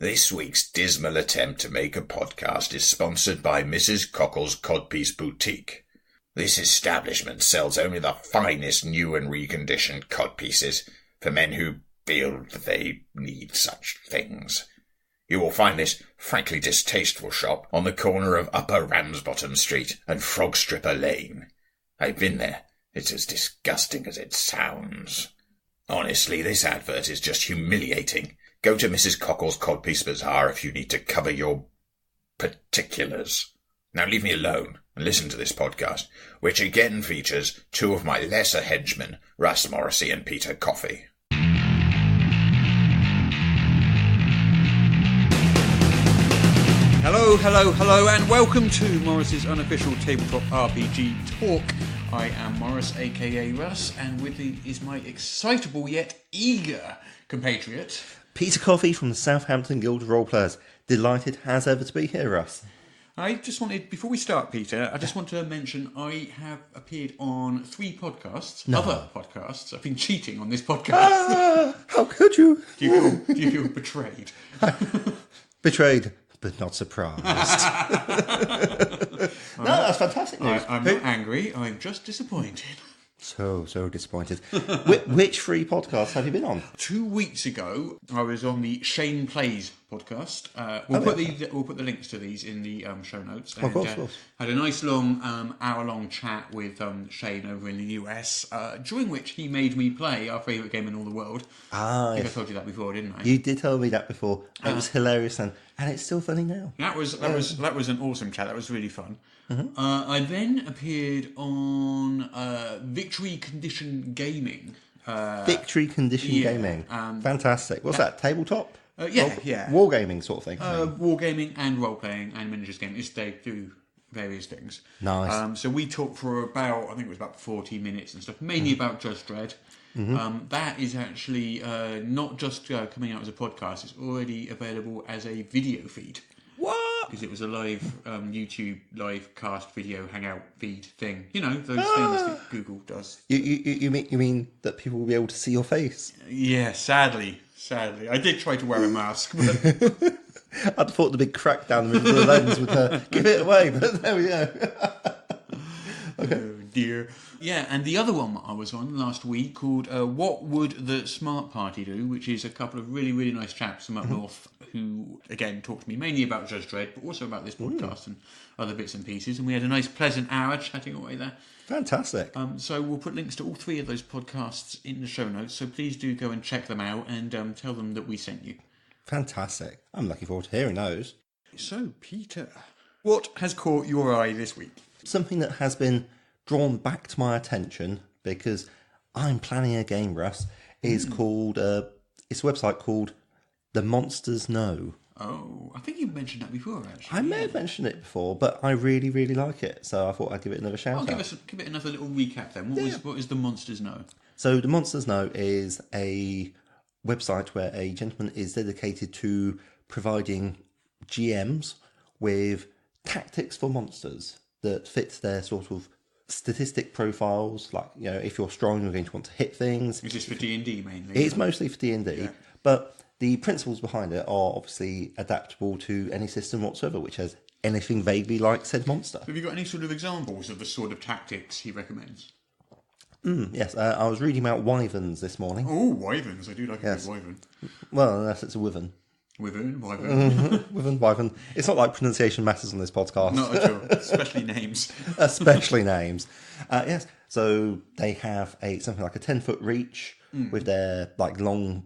This week's dismal attempt to make a podcast is sponsored by Mrs. Cockle's Codpiece Boutique. This establishment sells only the finest new and reconditioned codpieces for men who feel they need such things. You will find this frankly distasteful shop on the corner of Upper Ramsbottom Street and Frogstripper Lane. I've been there. It's as disgusting as it sounds. Honestly, this advert is just humiliating. Go to Mrs. Cockle's Codpiece Bazaar if you need to cover your particulars. Now leave me alone and listen to this podcast, which again features two of my lesser henchmen, Russ, Morrus and Peter Coffee. Hello, and welcome to Morris's unofficial tabletop RPG talk. I am Morrus, aka Russ, and with me is my excitable yet eager compatriot, Peter Coffee from the Southampton Guild of Roleplayers. Delighted as ever to be here, Russ. I just wanted, before we start, Peter, I just want to mention I have appeared on 3 podcasts, other podcasts. I've been cheating on this podcast. How could you? Do you feel betrayed? Betrayed, but not surprised. No, that's fantastic news. I'm not angry, I'm just disappointed. So disappointed. Which 3 podcasts have you been on? 2 weeks ago, I was on the Shane Plays podcast. We'll put the links to these in the show notes. And, of course. Had a nice long hour-long chat with Shane over in the US, during which he made me play our favourite game in all the world. I think I told you that before, didn't I? You did tell me that before. It was hilarious then, and it's still funny now. That was an awesome chat. That was really fun. Mm-hmm. I then appeared on Victory Condition Gaming. Victory Condition Gaming. Fantastic. What's that? Tabletop? Yeah. Wargaming sort of thing. Wargaming and role-playing and miniatures gaming. They do various things. Nice. So we talked for about 40 minutes and stuff, mainly about Judge Dredd. Mm-hmm. That is actually not just coming out as a podcast, it's already available as a video feed. What? Because it was a live YouTube live cast video hangout feed thing. You know, those things that Google does. You mean that people will be able to see your face? Yeah, sadly. I did try to wear a mask, but I'd thought the big crack down the middle of the lens would give it away, but there we go. Okay. Oh dear. Yeah, and the other one I was on last week called What Would the Smart Party Do, which is a couple of really, really nice chaps from up north who, again, talked to me mainly about Judge Dredd, but also about this podcast and other bits and pieces. And we had a nice, pleasant hour chatting away there. Fantastic. So we'll put links to all 3 of those podcasts in the show notes, so please do go and check them out and tell them that we sent you. Fantastic. I'm looking forward to hearing those. So, Peter, what has caught your eye this week? Something that has been drawn back to my attention because I'm planning a game, Russ, is called, it's a website called The Monsters Know. Oh, I think you've mentioned that before, actually. I may have mentioned it before, but I really, really like it, so I thought I'd give it another shout out. Give it another little recap then. What is The Monsters Know? So The Monsters Know is a website where a gentleman is dedicated to providing GMs with tactics for monsters that fit their sort of statistic profiles. Like, you know, if you're strong, you're going to want to hit things. Is this for D&D mainly? It's mostly for D&D, but the principles behind it are obviously adaptable to any system whatsoever, which has anything vaguely like said monster. Have you got any sort of examples of the sort of tactics he recommends? Yes, I was reading about wyverns this morning. Oh, wyverns. I do like a good wyvern. Well, unless it's a wyvern. Wyvern. Wyvern. It's not like pronunciation matters on this podcast. Not at all. Especially names. Yes. So they have something like a 10-foot reach with their long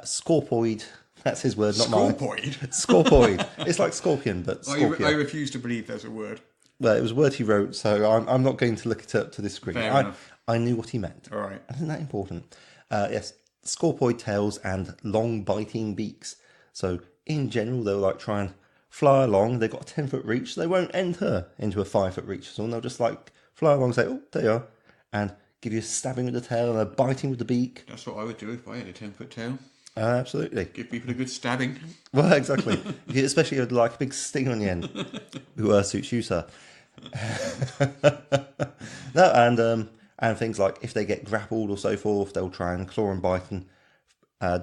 scorpoid. That's his word, not mine. Scorpoid. It's like scorpion, but scorpion. I refuse to believe there's a word. Well, it was a word he wrote, so I'm not going to look it up to this degree. Fair enough. I knew what he meant. All right. Isn't that important? Yes. Scorpoid tails and long biting beaks. So in general, they'll try and fly along. They've got a 10-foot reach, so they won't enter into a 5-foot reach. So they'll just fly along and say, oh, there you are, and give you a stabbing with the tail and a biting with the beak. That's what I would do if I had a 10-foot tail. Absolutely. Give people a good stabbing. Well, exactly. Especially with a big sting on the end. Who suits you, sir. No, and things like if they get grappled or so forth, they'll try and claw and bite and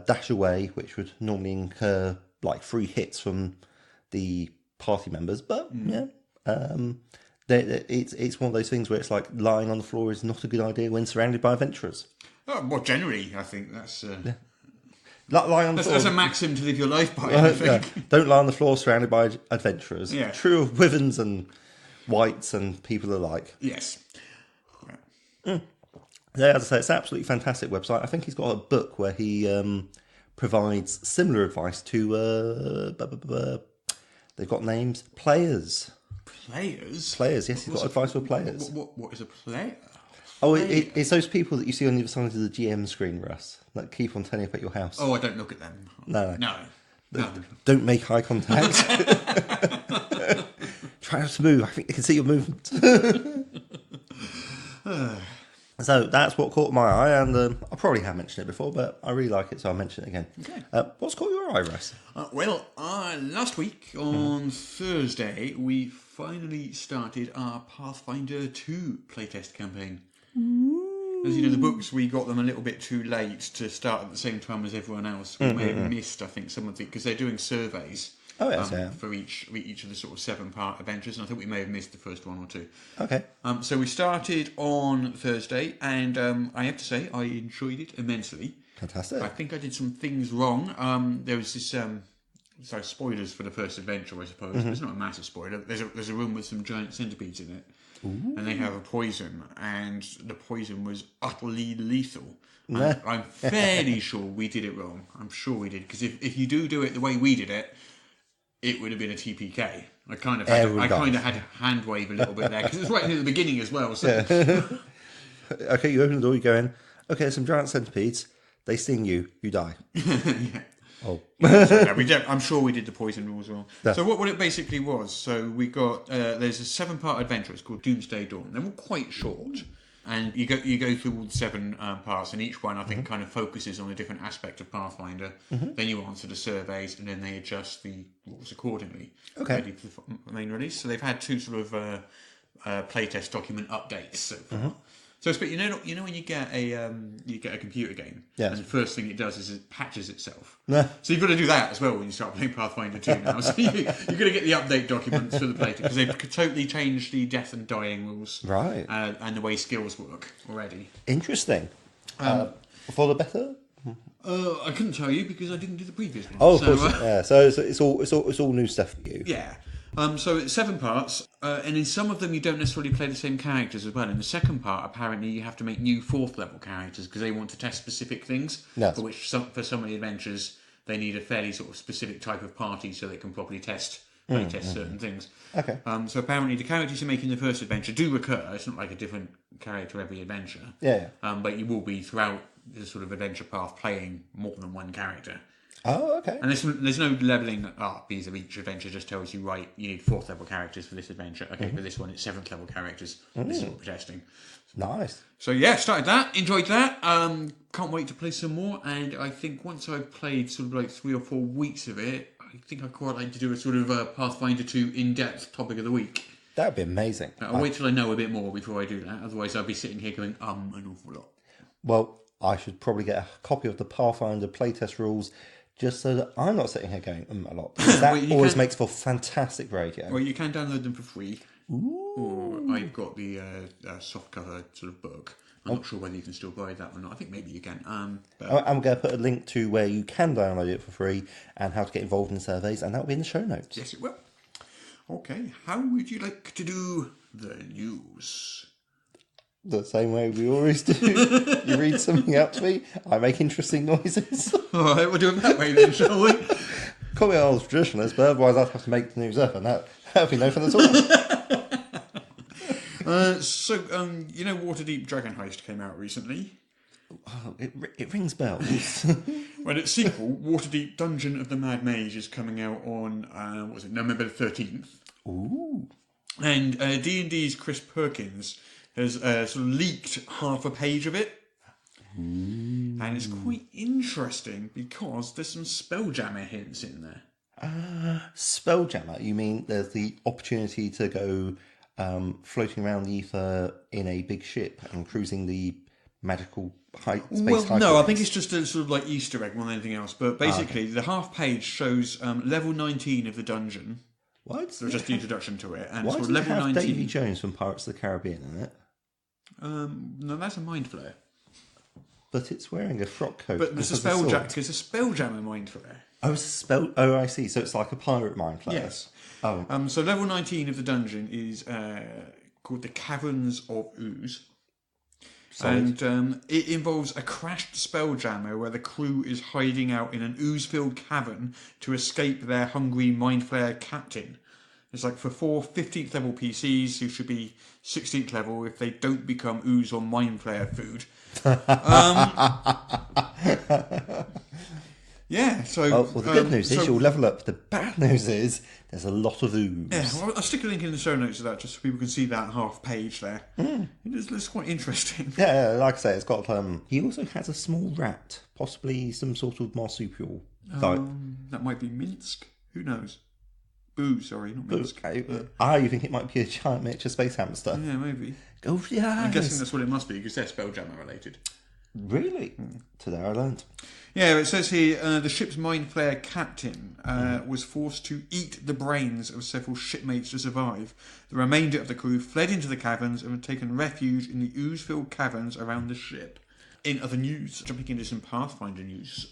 dash away, which would normally incur like free hits from the party members, but it's one of those things where it's like lying on the floor is not a good idea when surrounded by adventurers. Oh, well, generally, I think that's... Lie on the floor. That's a maxim to live your life by, I think. Yeah. Don't lie on the floor surrounded by adventurers. Yeah. True of Withens and Whites and people alike. Yes. Yeah, as I say, it's an absolutely fantastic website. I think he's got a book where he provides similar advice to... they've got names. Players. Players? Players, yes. He's got advice for players. What is a player? Oh, it's those people that you see on the other side of the GM screen, Russ, that keep on turning up at your house. Oh, I don't look at them. No. Don't make eye contact. Try not to move. I think they can see your movement. So that's what caught my eye, and I probably have mentioned it before, but I really like it, so I'll mention it again. Okay. What's caught your eye, Russ? Last week on Thursday, we finally started our Pathfinder 2 playtest campaign. As you know, the books, we got them a little bit too late to start at the same time as everyone else. We may have missed, I think, some of the... Because they're doing surveys for each of the sort of 7-part adventures, and I think we may have missed the first one or two. Okay. So we started on Thursday, and I have to say, I enjoyed it immensely. Fantastic. I think I did some things wrong. There was this... So spoilers for the first adventure, I suppose. It's not a massive spoiler. There's a room with some giant centipedes in it. Ooh. And they have a poison, and the poison was utterly lethal. I'm fairly sure we did it wrong. I'm sure we did, because if you do it the way we did it, it would have been a TPK. I kind of had to hand wave a little bit there, because it's right near the beginning as well. So. Yeah. Okay, you open the door, you go in. Okay, some giant centipedes. They sting you. You die. Yeah. Oh. I'm sure we did the poison rule as well. Yeah. So what it basically was, so we got there's a 7-part adventure. It's called Doomsday Dawn. They're all quite short, and you go through all the 7 parts, and each one I think kind of focuses on a different aspect of Pathfinder. Then you answer the surveys, and then they adjust the rules accordingly. Okay. Ready for the main release. So they've had 2 sort of playtest document updates so far. So, but you know when you get a computer game, and the first thing it does is it patches itself. So you've got to do that as well when you start playing Pathfinder 2 now. So you've got to get the update documents for the playtest, because they've totally changed the death and dying rules, right? And the way skills work already. Interesting. For the better. I couldn't tell you because I didn't do the previous one. Oh, of course. Yeah. So it's all new stuff for you. Yeah. So it's 7 parts, and in some of them you don't necessarily play the same characters as well. In the second part, apparently you have to make new 4th level characters because they want to test specific things. Yes. For which for some of the adventures they need a fairly sort of specific type of party so they can properly test certain things. Okay. So apparently the characters you make in the first adventure do recur. It's not like a different character every adventure. Yeah. But you will be throughout the sort of adventure path playing more than one character. Oh, okay. And there's no levelling up either. Each adventure just tells you, right, you need 4th level characters for this adventure. Okay, for this one it's 7th level characters. This is what we're testing. Nice. So yeah, started that, enjoyed that. Can't wait to play some more. And I think once I've played sort of like 3 or 4 weeks of it, I think I'd quite like to do a sort of Pathfinder 2 in-depth topic of the week. That would be amazing. I'll wait till I know a bit more before I do that. Otherwise I'll be sitting here going, an awful lot. Well, I should probably get a copy of the Pathfinder playtest rules just so that I'm not sitting here going a lot. Because that always makes for fantastic radio. Well, you can download them for free. Ooh. Or I've got the softcover sort of book. I'm not sure whether you can still buy that or not. I think maybe you can. I'm going to put a link to where you can download it for free and how to get involved in surveys, and that will be in the show notes. Yes, it will. Okay, how would you like to do the news? The same way we always do. You read something out to me, I make interesting noises. All right, we'll do it that way then, shall we? Call me an old traditionalist, but otherwise I'd have to make the news up, and that would be no fun at all. You know Waterdeep Dragon Heist came out recently? Oh, it rings bells. Well, its sequel, Waterdeep Dungeon of the Mad Mage, is coming out on, November the 13th. Ooh. And D&D's Chris Perkins has sort of leaked half a page of it. Ooh. And it's quite interesting because there's some Spelljammer hints in there. Spelljammer? You mean there's the opportunity to go floating around the ether in a big ship and cruising the magical space Well, high no, I points. think it's just a sort of like Easter egg more than anything else. But basically, the half page shows level 19 of the dungeon. Why does So just the introduction to it. And why sort does of it level have 19. Davy Jones from Pirates of the Caribbean in it? No, that's a mind flare. But it's wearing a frock coat. But there's a spelljammer mind flare. Oh, it's a spell. Oh, I see. So it's like a pirate mind flare. Yes. Oh. So level 19 of the dungeon is called the Caverns of Ooze. Solid. And it involves a crashed spelljammer where the crew is hiding out in an ooze-filled cavern to escape their hungry mind flare captain. It's like for 4 15th level PCs who should be 16th level if they don't become ooze or mind flare food. Yeah, so... Oh, well, the good news is you'll level up. The bad news is there's a lot of ooze. Yeah, well, I'll stick a link in the show notes of that just so people can see that half page there. It looks quite interesting. Yeah, like I say, it's got... he also has a small rat, possibly some sort of marsupial type. That might be Minsk. Who knows? Boo, sorry, not Minsk. You think it might be a giant miniature space hamster? Yeah, maybe. Go for your eyes. I'm guessing that's what it must be because they're Spelljammer related. Really? Today I learned. Yeah, it says here the ship's mind flare captain was forced to eat the brains of several shipmates to survive. The remainder of the crew fled into the caverns and had taken refuge in the ooze-filled caverns around the ship. In other news, jumping into some Pathfinder news,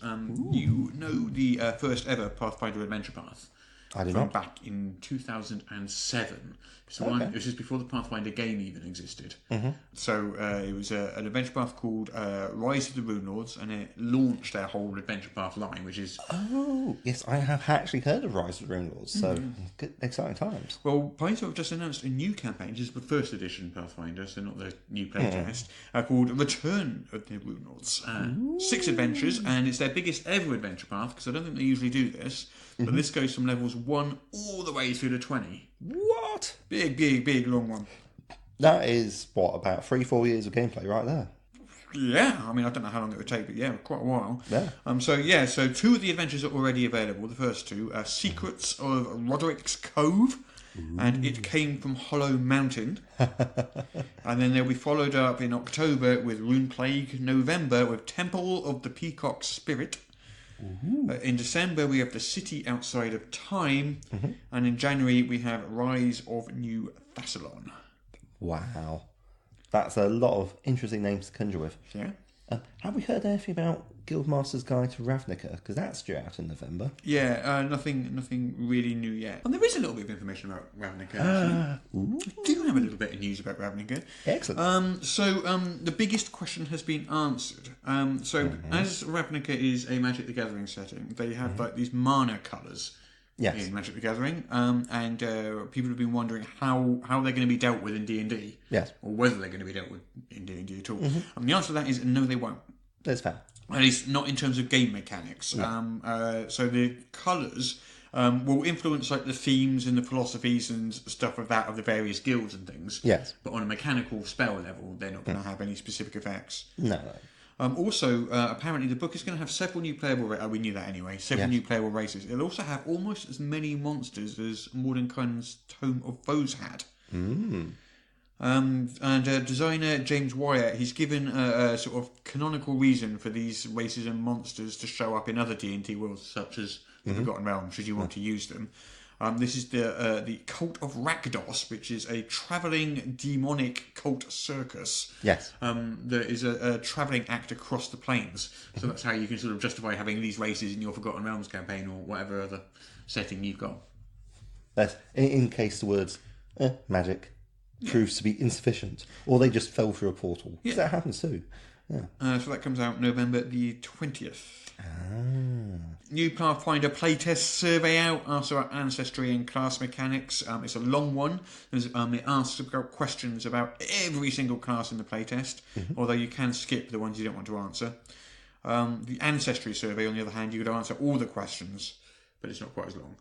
you know the first ever Pathfinder adventure path. I did from not. back in 2007. So it was just before the Pathfinder game even existed. So it was an adventure path called Rise of the Rune Lords, and it launched their whole adventure path line, which is... Oh, yes, I have actually heard of Rise of the Rune Lords, so good, exciting times. Well, Paizo have just announced a new campaign, which is the first edition Pathfinder, so not the new playtest, called Return of the Rune Lords. 6 adventures, and it's their biggest ever adventure path, because I don't think they usually do this, but this goes from levels 1 all the way through to 20. What? Big, long one. That is, what, about 3-4 years of gameplay right there. Yeah, I mean, I don't know how long it would take, but yeah, quite a while. Yeah. So 2 of the adventures are already available. The first 2 are Secrets of Roderick's Cove, and It Came from Hollow Mountain. And then they'll be followed up in October with Rune Plague, November with Temple of the Peacock Spirit. In December we have The City Outside of Time, and in January we have Rise of New Thassalon. Wow. That's a lot of interesting names to conjure with. Yeah. Have we heard anything about Guildmaster's Guide to Ravnica? Because that's due out in November. Yeah, nothing really new yet. And there is a little bit of information about Ravnica, actually. I do have a little bit of news about Ravnica. Excellent. The biggest question has been answered. As Ravnica is a Magic the Gathering setting, they have like these mana colours in Magic the Gathering, and people have been wondering how they're going to be dealt with in D&D. Yes. Or whether they're going to be dealt with in D&D at all. And the answer to that is no, they won't. That's fair. At least not in terms of game mechanics. So the colours will influence like the themes and the philosophies and stuff of that of the various guilds and things. Yes. But on a mechanical spell level, they're not going to have any specific effects. No. Also, apparently the book is going to have several new playable races. We knew that anyway. Several new playable races. It'll also have almost as many monsters as Mordenkainen's Tome of Foes had. And designer James Wyatt, he's given a sort of canonical reason for these races and monsters to show up in other D&D worlds, such as the Forgotten Realms, should you want to use them. This is the Cult of Rakdos, which is a travelling demonic cult circus. Yes. There is a travelling act across the planes. So that's how you can sort of justify having these races in your Forgotten Realms campaign or whatever other setting you've got. That's in case the words magic proves to be insufficient, or they just fell through a portal. Yeah. That happens too. Yeah. So that comes out November the 20th. New Pathfinder Playtest survey out, also about ancestry and class mechanics. It's a long one. It asks about questions about every single class in the playtest, although you can skip the ones you don't want to answer. The ancestry survey, on the other hand, you could answer all the questions, but it's not quite as long.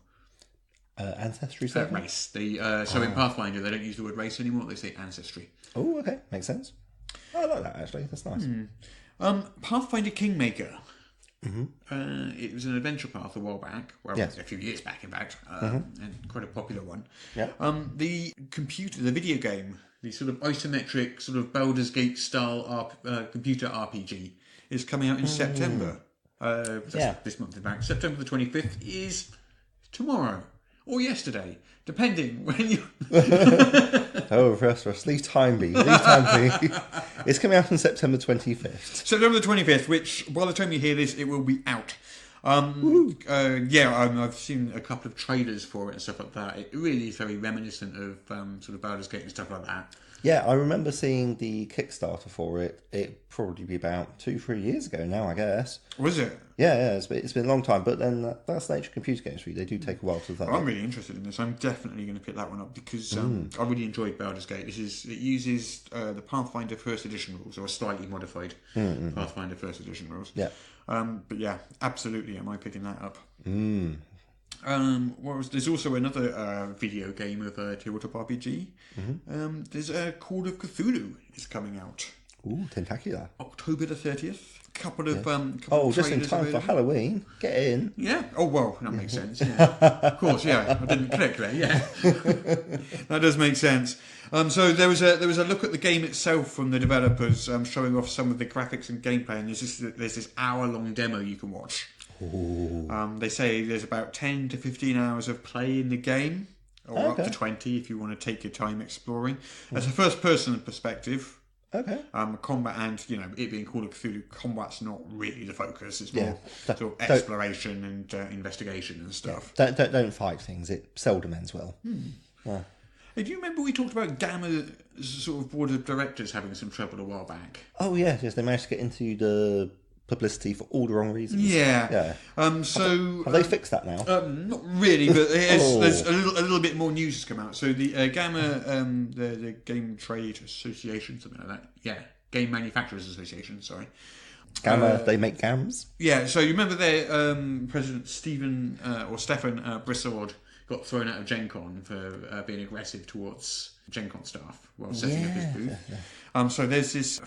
Ancestry survey? Race. So in Pathfinder, they don't use the word race anymore, they say ancestry. Oh, okay. Makes sense. I like that, actually. That's nice. Pathfinder Kingmaker. It was an adventure path a while back, a few years back in fact, and quite a popular one. Yeah. The video game the sort of isometric, sort of Baldur's Gate style computer RPG, is coming out in September. This month, in fact. September the 25th is tomorrow or yesterday, depending when you. Oh, Russ, leave time be. It's coming out on September 25th. September the 25th, which by the time you hear this, it will be out. I've seen a couple of trailers for it and stuff like that. It really is very reminiscent of sort of Baldur's Gate and stuff like that. Yeah, I remember seeing the Kickstarter for it. It'd probably be about 2-3 years ago now, I guess. Was it? Yeah, it's been a long time. But then that's the nature of computer games for you. They do take a while to develop. I'm really interested in this. I'm definitely going to pick that one up because I really enjoyed Baldur's Gate. It uses the Pathfinder First Edition rules, or slightly modified Pathfinder First Edition rules. Yeah. But yeah, absolutely, am I picking that up? There's also another video game of a tabletop RPG. There's a Call of Cthulhu is coming out. Ooh, tentacular. October the 30th. Couple of just in time for Halloween. Get in. Yeah. Oh well, that makes sense. Yeah. Of course. Yeah. I didn't click there. Yeah. That does make sense. So there was a look at the game itself from the developers, showing off some of the graphics and gameplay, and there's this hour-long demo you can watch. They say there's about 10 to 15 hours of play in the game, or up to 20 if you want to take your time exploring. As a first-person perspective. Okay. Combat and, it being Call of Cthulhu, combat's not really the focus. It's more sort of exploration and investigation and stuff. Don't fight things. It seldom ends well. Hey, do you remember we talked about GAMA's sort of board of directors having some trouble a while back? Oh, yes. They managed to get into the publicity for all the wrong reasons. Yeah. Have they fixed that now? Not really, but there's a little bit more news has come out. So the GAMA, the Game Trade Association, something like that. Yeah, Game Manufacturers Association. Sorry. GAMA, they make GAMs. Yeah. So you remember their President Stefan Brissard got thrown out of Gen Con for being aggressive towards Gen Con staff while setting up his booth. So there's this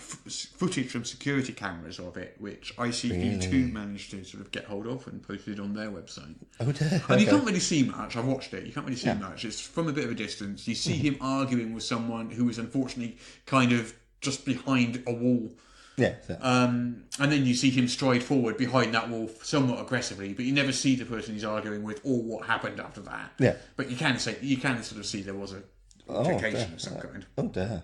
footage from security cameras of it, which ICP2 managed to sort of get hold of and posted on their website. Oh dear. And you can't really see much. I've watched it. You can't really see much. It's from a bit of a distance. You see him arguing with someone who is unfortunately kind of just behind a wall. Yeah. And then you see him stride forward behind that wall somewhat aggressively, but you never see the person he's arguing with or what happened after that. Yeah. But you can sort of see there was a altercation of some kind. Oh dear.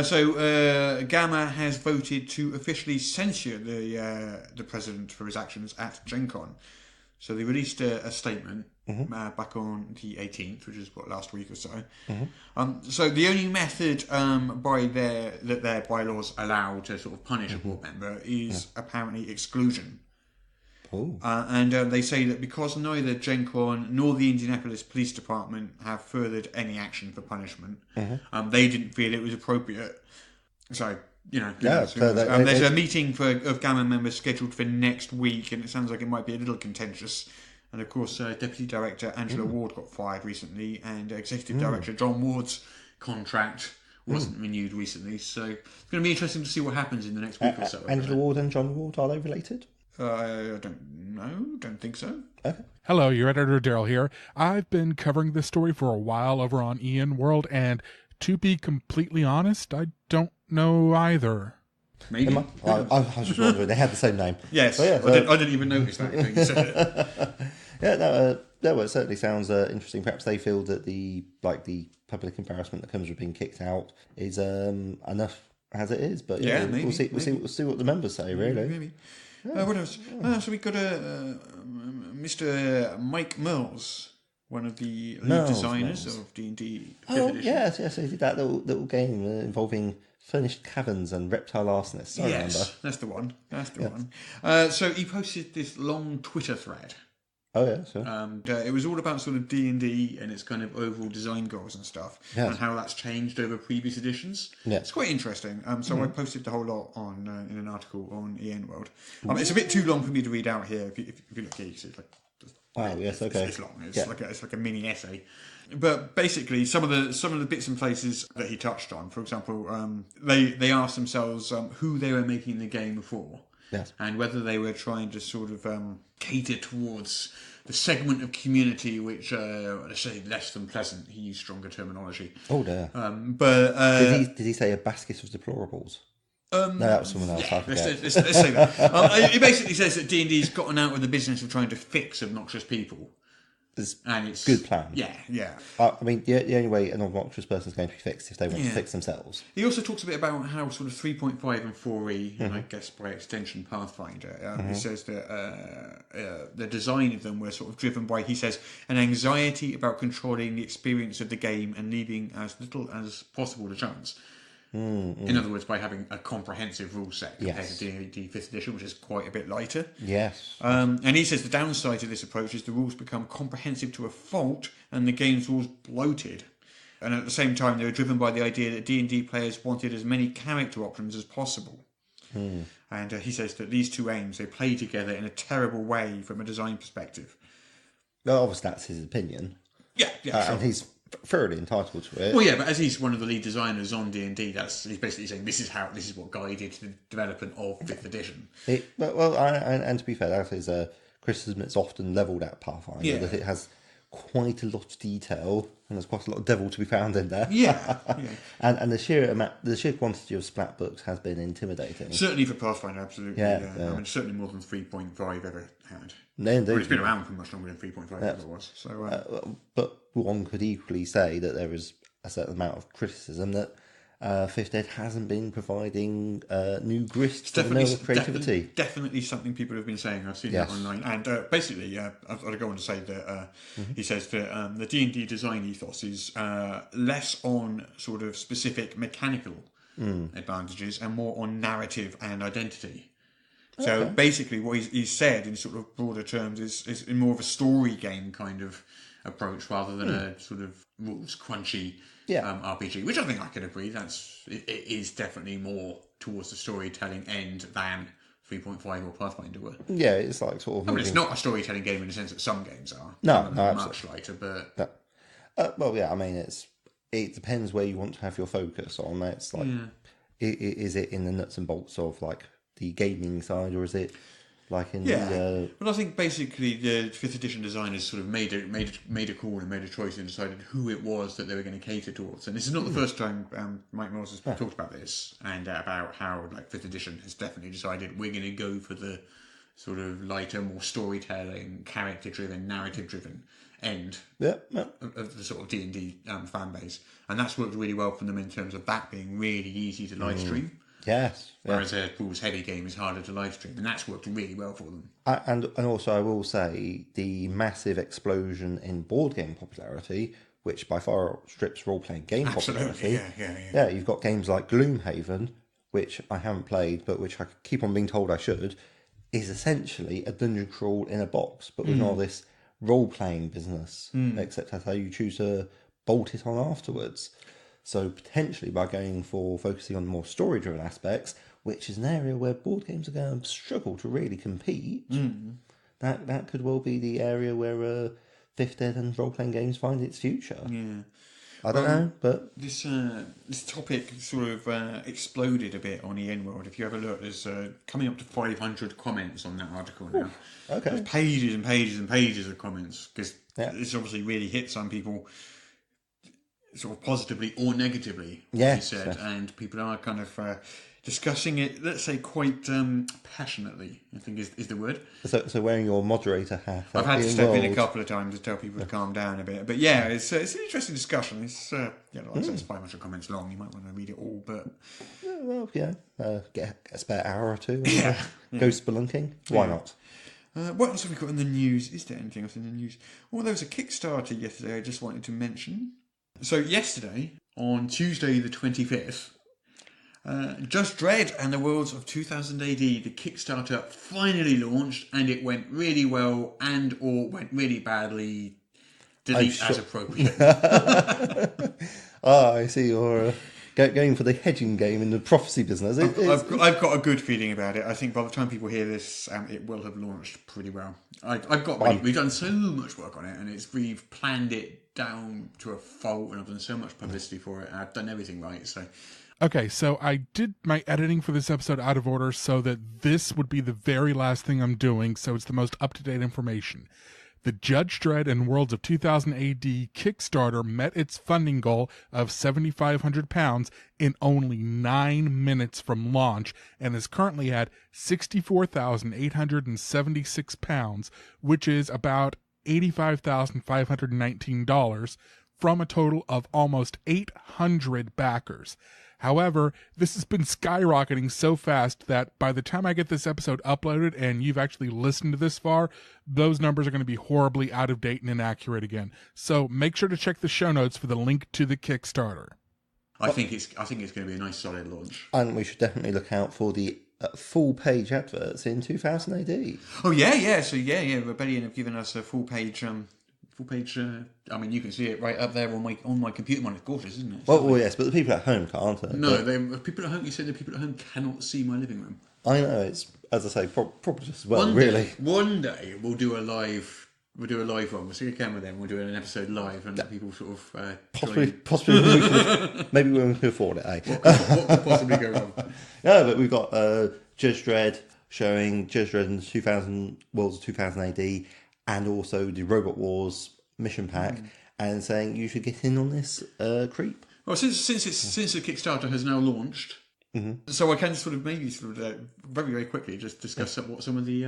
So GAMA has voted to officially censure the president for his actions at Gen Con. So they released a statement back on the 18th, which is last week or so. So the only method that their bylaws allow to sort of punish a board member is apparently exclusion. And they say that because neither Gen Con nor the Indianapolis Police Department have furthered any action for punishment, they didn't feel it was appropriate. So, there's a meeting of GAMA members scheduled for next week, and it sounds like it might be a little contentious. And of course, Deputy Director Angela Ward got fired recently, and Executive Director John Ward's contract wasn't renewed recently. So it's going to be interesting to see what happens in the next week or so. Angela Ward and John Ward, are they related? I don't know. Don't think so. Okay. Hello, your editor Daryl here. I've been covering this story for a while over on Ian World, and to be completely honest, I don't know either. Maybe. I was just wondering. They had the same name. Yes. I didn't even notice that until you said it. It certainly sounds interesting. Perhaps they feel that the public embarrassment that comes with being kicked out is enough as it is. But maybe, we'll see what the members say. Really. Maybe. What else? So we got Mr. Mike Mills, one of the lead designers of D&D. Oh yes, he did that little game involving furnished caverns and reptile arsonists. I remember. That's the one. So he posted this long Twitter thread. Oh yeah, sure. It was all about sort of D&D and its kind of overall design goals and stuff, and how that's changed over previous editions. Yeah. It's quite interesting. So I posted the whole lot on in an article on EN World. It's a bit too long for me to read out here. If you look here, you see it's like. Wow. Yes. Okay. It's long. It's like a mini essay. But basically, some of the bits and places that he touched on, for example, they asked themselves who they were making the game for. Yes. And whether they were trying to sort of cater towards the segment of community which, let's say, less than pleasant. He used stronger terminology. Oh dear. Did he say a basket of deplorables? No, that was someone else. Yeah, let's say that. He basically says that D&D's gotten out of the business of trying to fix obnoxious people. It's a good plan. Yeah. I mean, the only way an obnoxious person is going to be fixed if they want to fix themselves. He also talks a bit about how sort of 3.5 and 4E, and I guess by extension Pathfinder, he says that the design of them were sort of driven by, he says, an anxiety about controlling the experience of the game and leaving as little as possible to chance. In other words, by having a comprehensive rule set compared to D&D 5th edition, which is quite a bit lighter. Yes. And he says the downside to this approach is the rules become comprehensive to a fault and the game's rules bloated. And at the same time, they were driven by the idea that D&D players wanted as many character options as possible. And he says that these two aims, they play together in a terrible way from a design perspective. Well, obviously that's his opinion. Yeah, sure. And he's thoroughly entitled to it. Well, yeah, but as he's one of the lead designers on D&D, he's basically saying this is what guided the development of 5th edition. And to be fair, that is a criticism that's often levelled at Pathfinder, that it has quite a lot of detail and there's quite a lot of devil to be found in there. Yeah. And the sheer quantity of splat books has been intimidating. Certainly for Pathfinder, absolutely. Yeah. I mean, certainly more than 3.5 ever had. Indeed. Well, it's been around for much longer than 3.5 ever was. So, but one could equally say that there is a certain amount of criticism that 5th Ed hasn't been providing new grist to the mill of creativity. Definitely something people have been saying. I've seen that online. And basically, I've got to go on to say that he says that the D&D design ethos is less on sort of specific mechanical advantages and more on narrative and identity. So basically what he's said in sort of broader terms is in more of a story game kind of approach rather than a sort of rules crunchy RPG, which I think I can agree. It is definitely more towards the storytelling end than 3.5 or Pathfinder were. Yeah, it's like sort of... I mean, it's not a storytelling game in the sense that some games are. No, much lighter, but... I mean, it depends where you want to have your focus on. It's like, is it in the nuts and bolts of like the gaming side, or is it like in the... But I think basically the 5th edition designers sort of made a call and made a choice and decided who it was that they were going to cater towards. And this is not the first time Mike Morrus has talked about this and about how like 5th edition has definitely decided we're going to go for the sort of lighter, more storytelling, character-driven, narrative-driven end of the sort of D&D fan base. And that's worked really well for them in terms of that being really easy to live stream. Yes. Whereas a rules heavy game is harder to live stream, and that's worked really well for them. And also, I will say the massive explosion in board game popularity, which by far outstrips role playing game popularity. Yeah, you've got games like Gloomhaven, which I haven't played, but which I keep on being told I should, is essentially a dungeon crawl in a box, but with all this role playing business, except that's how you choose to bolt it on afterwards. So potentially by going for focusing on more story-driven aspects, which is an area where board games are going to struggle to really compete, that could well be the area where 5th Ed and role-playing games find its future. Yeah. I don't know, but... This topic sort of exploded a bit on EN World. If you have a look, there's coming up to 500 comments on that article now. Okay. There's pages and pages and pages of comments, because this obviously really hit some people... sort of positively or negatively, he said, and people are kind of discussing it, let's say, quite passionately, I think is the word. So wearing your moderator hat. I've had to step in a couple of times to tell people to calm down a bit. But yeah, it's an interesting discussion. It's, like I said, it's 500 comments long. You might want to read it all, but... Get a spare hour or two. Go spelunking. Why not? What else have we got in the news? Is there anything else in the news? Well, there was a Kickstarter yesterday I just wanted to mention. So yesterday, on Tuesday the 25th, Judge Dredd and the Worlds of 2000 AD, the Kickstarter finally launched, and it went really well and or went really badly. Delete as appropriate. I see you're going for the hedging game in the prophecy business. I've got a good feeling about it. I think by the time people hear this, it will have launched pretty well. We've done so much work on it, we've planned it down to a fault, and I've done so much publicity for it, and I've done everything right. So Okay, so I did my editing for this episode out of order so that this would be the very last thing I'm doing, so it's the most up-to-date information. The Judge Dredd and Worlds of 2000 AD Kickstarter met its funding goal of £7,500 in only 9 minutes from launch and is currently at £64,876, which is about $85,519 from a total of almost 800 backers. However, this has been skyrocketing so fast that by the time I get this episode uploaded and you've actually listened to this far, those numbers are going to be horribly out of date and inaccurate again. So make sure to check the show notes for the link to the Kickstarter. I think it's going to be a nice solid launch. And we should definitely look out for the full page adverts in 2000 AD. Oh yeah. So yeah. Rebellion have given us a full page. I mean, you can see it right up there on my computer. It's gorgeous, isn't it? Well, yes, but the people at home can't. No, people at home. You said the people at home cannot see my living room. I know, it's, as I say, probably just as well, really. One day we'll do a live one. We'll see a camera then. We'll do an episode live and people sort of Possibly maybe when we can afford it, eh? What could possibly go wrong? No, but we've got Judge Dredd showing Judge Dredd in 2000 Worlds of 2000 AD, and also the Robot Wars mission pack, and saying you should get in on this creep. Well, since the Kickstarter has now launched, so I can maybe very very quickly just discuss what some of the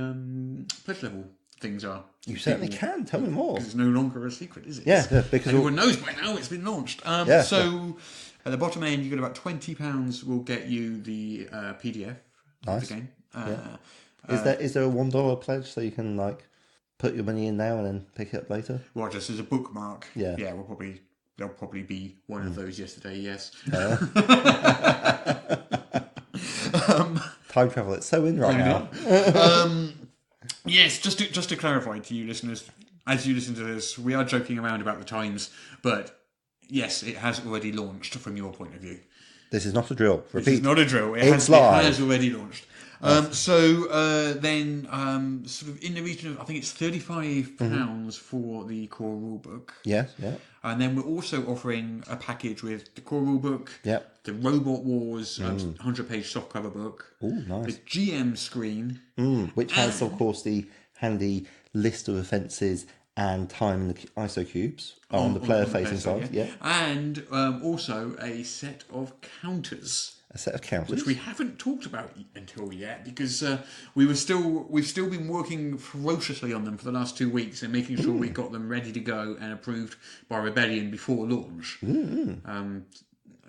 pledge level things are. You certainly can. Tell me more. Because it's no longer a secret, is it? Yeah, because everyone knows by now it's been launched. At the bottom end, you got about £20 will get you the PDF of the game. Is there a $1 pledge so you can put your money in now and then pick it up later? Well, just as a bookmark. Yeah. There'll probably be one of those yesterday. Yes. Time travel. It's so in right now. Yes. Just to clarify to you listeners, as you listen to this, we are joking around about the times, but yes, it has already launched from your point of view. This is not a drill. Repeat. This is not a drill. It has already launched. Then sort of in the region of, I think it's £35 for the core rulebook. Yes, yeah. And then we're also offering a package with the core rulebook, the Robot Wars 100-page softcover book, nice. the GM screen, which has, of course, the handy list of offences and time in the ISO cubes on the player-facing side. Yeah. And also a set of counters. A set of counters, which we haven't talked about until yet, because we've still been working ferociously on them for the last 2 weeks and making sure we got them ready to go and approved by Rebellion before launch.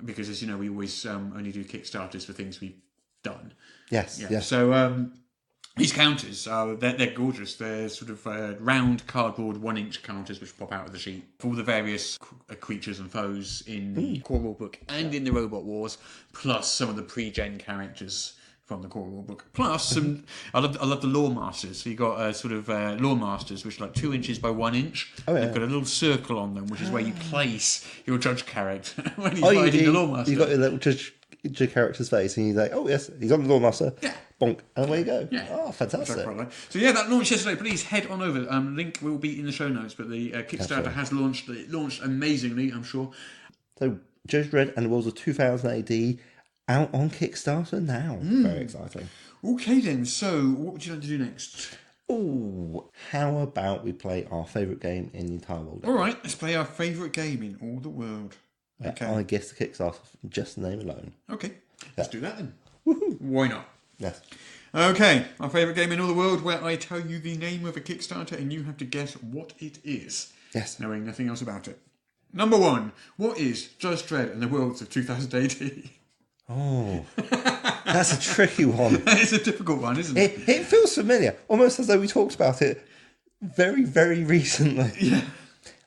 Because, as you know, we always only do Kickstarters for things we've done. Yes. So these counters, they're gorgeous. They're sort of round cardboard 1-inch counters which pop out of the sheet for all the various creatures and foes in the core rulebook and in the Robot Wars, plus some of the pre-gen characters from the core rulebook. Plus some, I love the Lore Masters. So you got sort of Lore Masters, which are 2 inches by 1 inch. They've got a little circle on them, which is where you place your judge character when he's fighting the Lore Master. You've got your little judge character's face, and you're like, oh yes, he's on the Lore Master. Yeah. Bonk, and away you go. Yeah. Oh, fantastic. So yeah, that launched yesterday. Please head on over. Link will be in the show notes, but the Kickstarter has launched. It launched amazingly, I'm sure. So Judge Dredd and the Worlds of 2000 AD out on Kickstarter now. Very exciting. Okay then, so what would you like to do next? Oh, how about we play our favourite game in the entire world? Alright, let's play our favourite game in all the world. Okay. I guess the Kickstarter from just the name alone. Okay, let's do that then. Woohoo. Why not? Yes. Okay, our favourite game in all the world, where I tell you the name of a Kickstarter and you have to guess what it is. Yes. Knowing nothing else about it. Number 1, what is Judge Dredd and the Worlds of 2000 AD? Oh, that's a tricky one. It's a difficult one, isn't it? It feels familiar, almost as though we talked about it very, very recently. Yeah.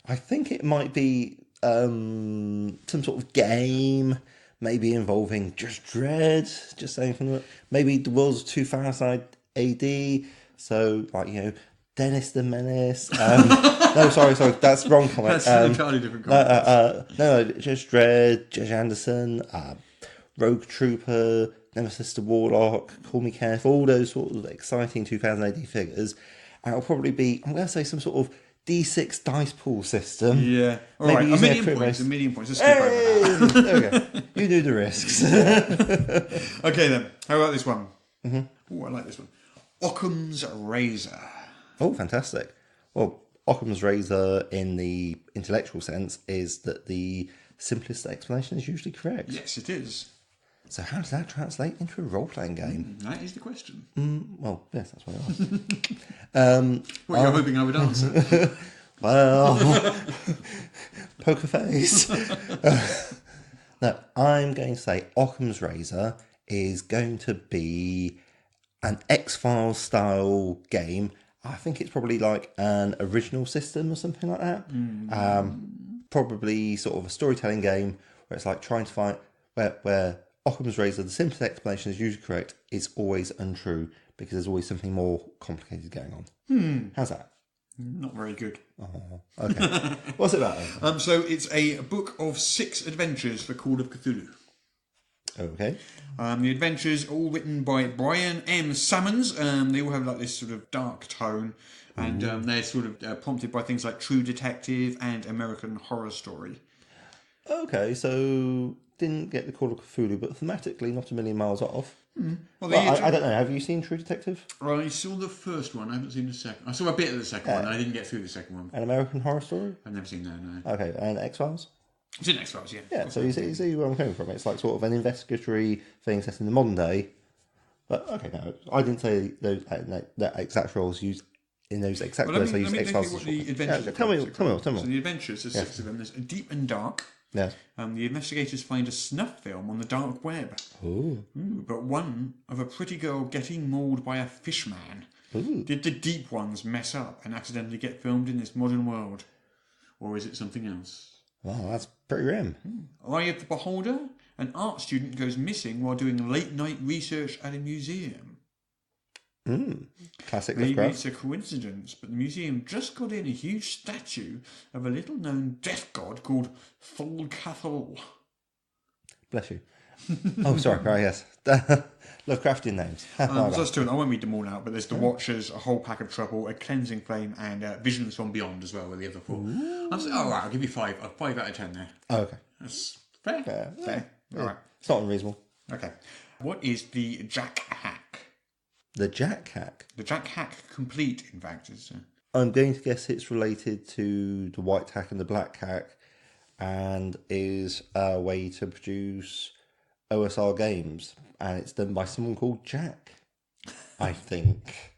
I think it might be some sort of game, maybe involving Judge Dredd, just saying from the, maybe the Worlds of 2000 AD, so Dennis the Menace. No, sorry, that's wrong comment. That's an entirely different comment. No, Judge Dredd, Judge Anderson, Rogue Trooper, Nemesis the Warlock, Call Me Kenneth, all those sort of exciting 2000 AD figures. And it'll probably be, I'm going to say, some sort of D6 dice pool system. Yeah. All Maybe right, using a million points. Let's skip over that. Hey! There we go. You do the risks. Okay, then. How about this one? Oh, I like this one. Occam's Razor. Oh, fantastic. Well, Occam's razor in the intellectual sense is that the simplest explanation is usually correct. Yes, it is. So how does that translate into a role-playing game? That is the question. Well, yes, that's what I asked. What you're hoping I would answer. Well, poker face. No, I'm going to say Occam's razor is going to be an X-Files style game. I think it's probably like an original system or something like that. Probably sort of a storytelling game where it's like trying to find where Occam's razor, the simplest explanation is usually correct, it's always untrue because there's always something more complicated going on. How's that? Not very good. Oh, okay. What's it about then? So it's a book of 6 adventures for Call of Cthulhu. Okay. The adventures are all written by Brian M. Sammons. They all have like this sort of dark tone, and they're sort of prompted by things like True Detective and American Horror Story. Okay, so didn't get the Call of Cthulhu, but thematically not a million miles off. Well, I don't know. Have you seen True Detective? I saw the first one. I haven't seen the second. I saw a bit of the second one. I didn't get through the second one. An American Horror Story? I've never seen that. No. Okay, and X-Files? It's in X-Files, yeah. Yeah, so you see where I'm coming from. It's like sort of an investigatory thing set in the modern day. But, okay, no, I didn't say those that exact roles used in those exact words. I used X-Files. What the adventures Tell me. So the adventures, there's 6 of them. There's Deep and Dark. Yes. The investigators find a snuff film on the dark web. Ooh. But one of a pretty girl getting mauled by a fishman. Ooh. Did the deep ones mess up and accidentally get filmed in this modern world? Or is it something else? Wow, that's pretty grim. Eye of the Beholder? An art student goes missing while doing late-night research at a museum. Classic Maybe Lovecraft. it's a coincidence, but the museum just got in a huge statue of a little-known death god called Thulcathal. Bless you. Oh, sorry. Right, yes. Lovecraftian names. So that's 2. I won't read them all out, but there's The Watchers, A Whole Pack of Trouble, A Cleansing Flame, and Visions from Beyond as well, with the other 4. I'll give you 5. 5 out of 10 there. Oh, okay. That's fair. Fair. Yeah. All right. It's not unreasonable. Okay. What is the Jack Hack? The Jack Hack. The Jack Hack Complete, in fact, is... I'm going to guess it's related to the White Hack and the Black Hack and is a way to produce OSR games. And it's done by someone called Jack, I think.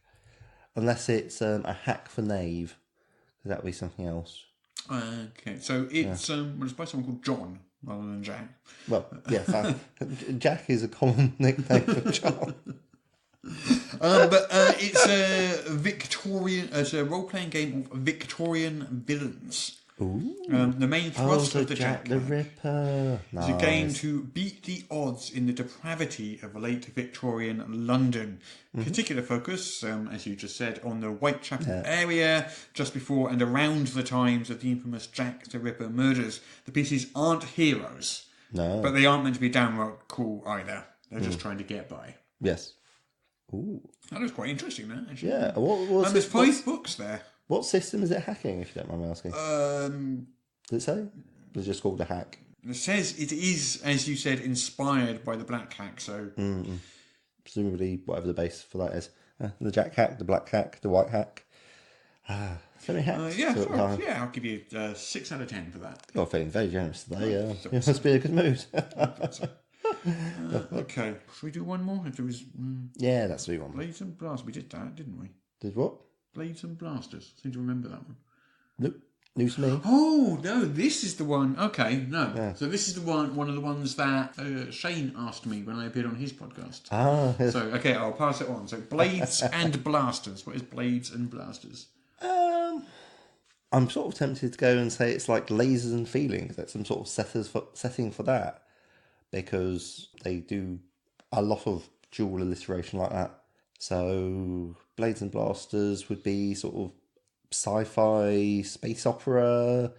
Unless it's a hack for Knave. That would be something else. Okay, so it's it's by someone called John rather than Jack. Well, yes, Jack is a common nickname for John. But it's a Victorian. It's a role-playing game of Victorian villains. Ooh. The main thrust of the Jack Jack the Hack Ripper. is a game to beat the odds in the depravity of late Victorian London. Particular focus, as you just said, on the Whitechapel area, just before and around the times of the infamous Jack the Ripper murders. The PCs aren't heroes, but they aren't meant to be downright cool either. They're just trying to get by. Yes. Ooh. That was quite interesting, that, actually. Yeah. And there's 5 books there. What system is it hacking, if you don't mind me asking? Does it say? It's just called a hack. It says it is, as you said, inspired by the Black Hack, so... Presumably, whatever the base for that is. The Jack Hack, the Black Hack, the White Hack. So many hacks. I'll give you 6 out of 10 for that. You're feeling very generous today. You must be in a good mood. Okay. Should we do one more? If there was... Yeah, that's the one. Blades and Blasters. We did that, didn't we? Did what? Blades and Blasters. I seem to remember that one. Nope. News to me. Oh, no, this is the one. Okay, no. Yeah. So this is the one of the ones that Shane asked me when I appeared on his podcast. So, okay, I'll pass it on. So, Blades and Blasters. What is Blades and Blasters? I'm sort of tempted to go and say it's like Lasers and Feelings. That's some sort of setting for that. Because they do a lot of dual alliteration like that. So, Blades and Blasters would be sort of sci-fi, space opera,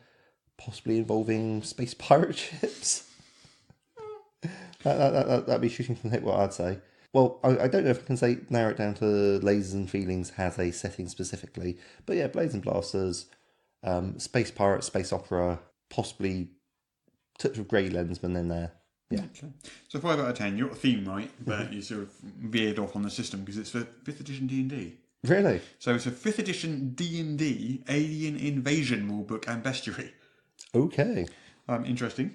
possibly involving space pirate ships. That'd be shooting from the hip, what I'd say. Well, I don't know if I can narrow it down to Lasers and Feelings has a setting specifically. But yeah, Blades and Blasters, Space pirate, space opera, possibly touch of Grey Lensman in there. Yeah. Okay. So 5 out of 10. You got a theme right, but you sort of veered off on the system because it's for 5th edition D&D. Really? So it's a 5th edition D&D Alien Invasion rulebook and bestiary. Okay. Interesting.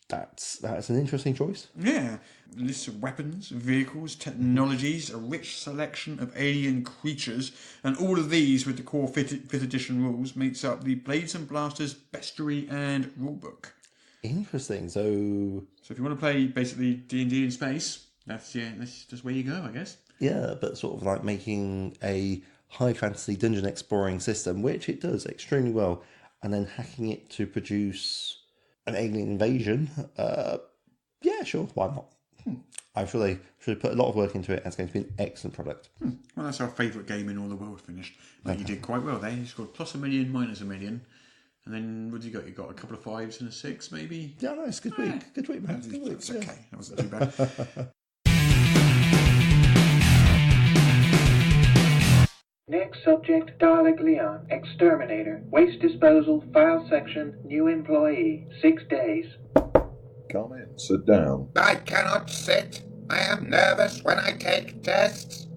That's an interesting choice. Yeah. Lists of weapons, vehicles, technologies, a rich selection of alien creatures, and all of these with the core 5th edition rules makes up the Blades and Blasters bestiary and rulebook. Interesting. So if you want to play basically D&D in space, that's just where you go, I guess. yeah, but sort of like making a high fantasy dungeon exploring system, which it does extremely well, and then hacking it to produce an alien invasion. Yeah, sure, why not? I'm sure they should put a lot of work into it. It's going to be an excellent product. Well, that's our favourite game in all the world finished. You did quite well there. You scored plus $1 million, minus $1 million. And then what have you got? You got a couple of 5s and a 6, maybe? Yeah, nice. Good week. Good week, man. Good week. That's okay. That wasn't too bad. Next subject, Dalek Leon, exterminator, waste disposal, file section, new employee, 6 days. Come in, sit down. I cannot sit. I am nervous when I take tests.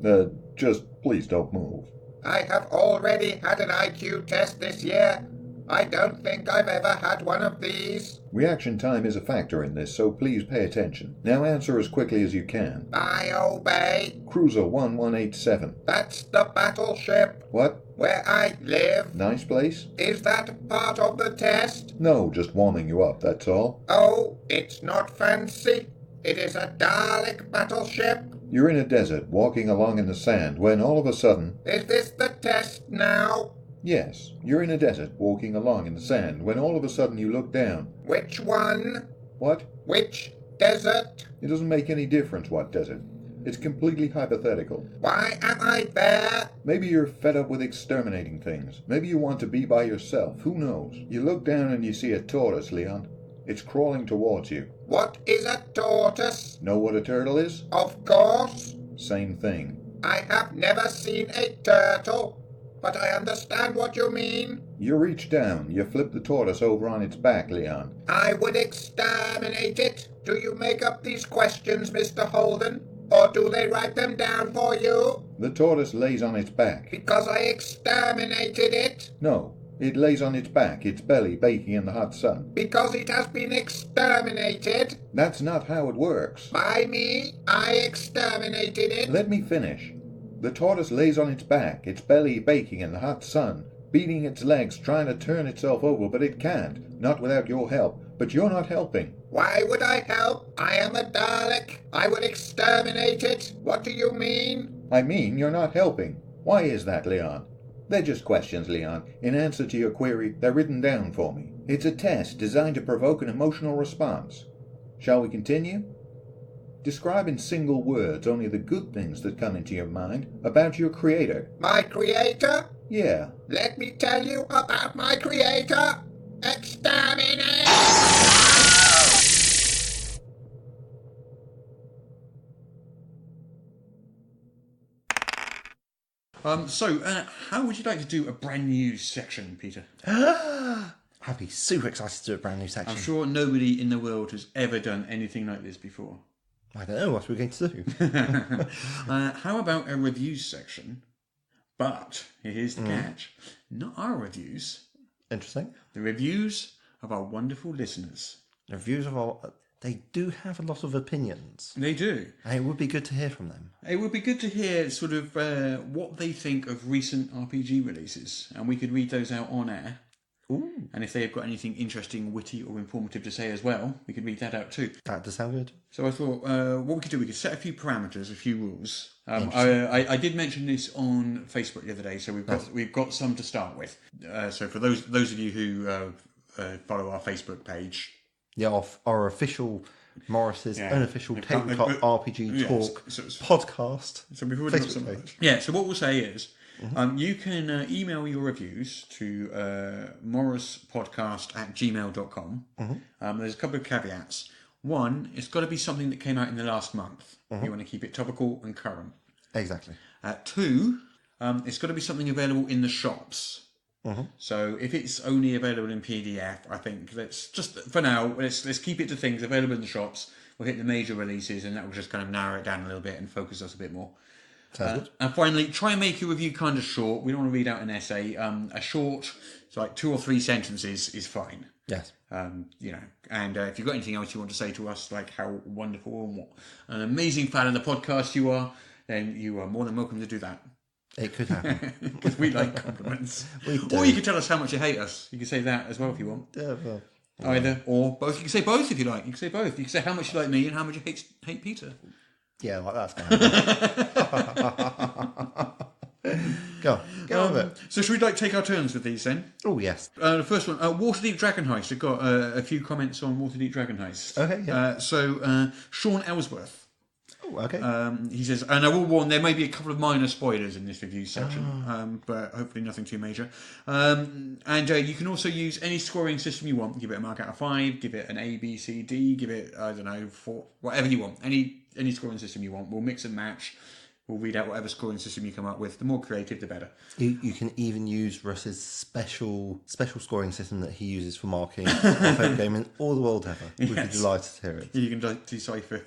Just please don't move. I have already had an IQ test this year. I don't think I've ever had one of these. Reaction time is a factor in this, so please pay attention. Now answer as quickly as you can. I obey. Cruiser 1187. That's the battleship. What? Where I live. Nice place? Is that part of the test? No, just warming you up, that's all. Oh, it's not fancy. It is a Dalek battleship. You're in a desert, walking along in the sand, when all of a sudden... Is this the test now? Yes, you're in a desert, walking along in the sand, when all of a sudden you look down. Which one? What? Which desert? It doesn't make any difference what desert. It's completely hypothetical. Why am I there? Maybe you're fed up with exterminating things. Maybe you want to be by yourself. Who knows? You look down and you see a tortoise, Leon. It's crawling towards you. What is a tortoise? Know what a turtle is? Of course. Same thing. I have never seen a turtle, but I understand what you mean. You reach down, you flip the tortoise over on its back, Leon. I would exterminate it. Do you make up these questions, Mr. Holden? Or do they write them down for you? The tortoise lays on its back. Because I exterminated it? No, it lays on its back, its belly baking in the hot sun. Because it has been exterminated? That's not how it works. By me, I exterminated it. Let me finish. The tortoise lays on its back, its belly baking in the hot sun, beating its legs, trying to turn itself over, but it can't. Not without your help. But you're not helping. Why would I help? I am a Dalek. I would exterminate it. What do you mean? I mean, you're not helping. Why is that, Leon? They're just questions, Leon. In answer to your query, they're written down for me. It's a test designed to provoke an emotional response. Shall we continue? Describe in single words only the good things that come into your mind about your creator. My creator? Yeah. Let me tell you about my creator. Exterminate! How would you like to do a brand new section, Peter? I'd be super excited to do a brand new section. I'm sure nobody in the world has ever done anything like this before. I don't know what we're going to do. How about a reviews section? But here's the catch. Not our reviews. Interesting. The reviews of our wonderful listeners. The reviews of our... They do have a lot of opinions. They do. And it would be good to hear from them. It would be good to hear sort of what they think of recent RPG releases. And we could read those out on air. Ooh. And if they have got anything interesting, witty or informative to say as well, we could read that out too. That does sound good. So I thought what we could do, we could set a few parameters, a few rules. I did mention this on Facebook the other day, so we've got some to start with. So for those of you who follow our Facebook page... Yeah, our official Morris's unofficial tabletop RPG talk podcast. So before we do so what we'll say is you can email your reviews to morruspodcast@gmail.com. There's a couple of caveats. One, it's got to be something that came out in the last month. You want to keep it topical and current. Exactly. Two, it's got to be something available in the shops. So if it's only available in PDF, I think let's just for now let's keep it to things available in the shops. We'll hit the major releases, and that will just kind of narrow it down a little bit and focus us a bit more. Sounds good. And finally, try and make your review kind of short. We don't want to read out an essay. A short, it's like 2 or 3 sentences is fine. Yes. You know, and if you've got anything else you want to say to us, like how wonderful and what an amazing fan of the podcast you are, then you are more than welcome to do that. It could happen. Because we like compliments. We do. Or you could tell us how much you hate us. You can say that as well if you want. Yeah, well, Either or both. You can say both if you like. You can say both. You can say how much you like me and how much you hate Peter. yeah, like that's going to Go on with it. So should we take our turns with these then? Oh, yes. The first one, Waterdeep Dragon Heist. I've got a few comments on Waterdeep Dragon Heist. Okay, yeah. So Sean Ellsworth. Oh, okay. He says, and I will warn, there may be a couple of minor spoilers in this review section, but hopefully nothing too major. And you can also use any scoring system you want. Give it a mark out of 5, give it an A, B, C, D, give it, 4, whatever you want. Any scoring system you want. We'll mix and match. We'll read out whatever scoring system you come up with. The more creative, the better. You can even use Russ's special scoring system that he uses for marking our favourite game in all the world ever. We'd be delighted to hear it. You can decipher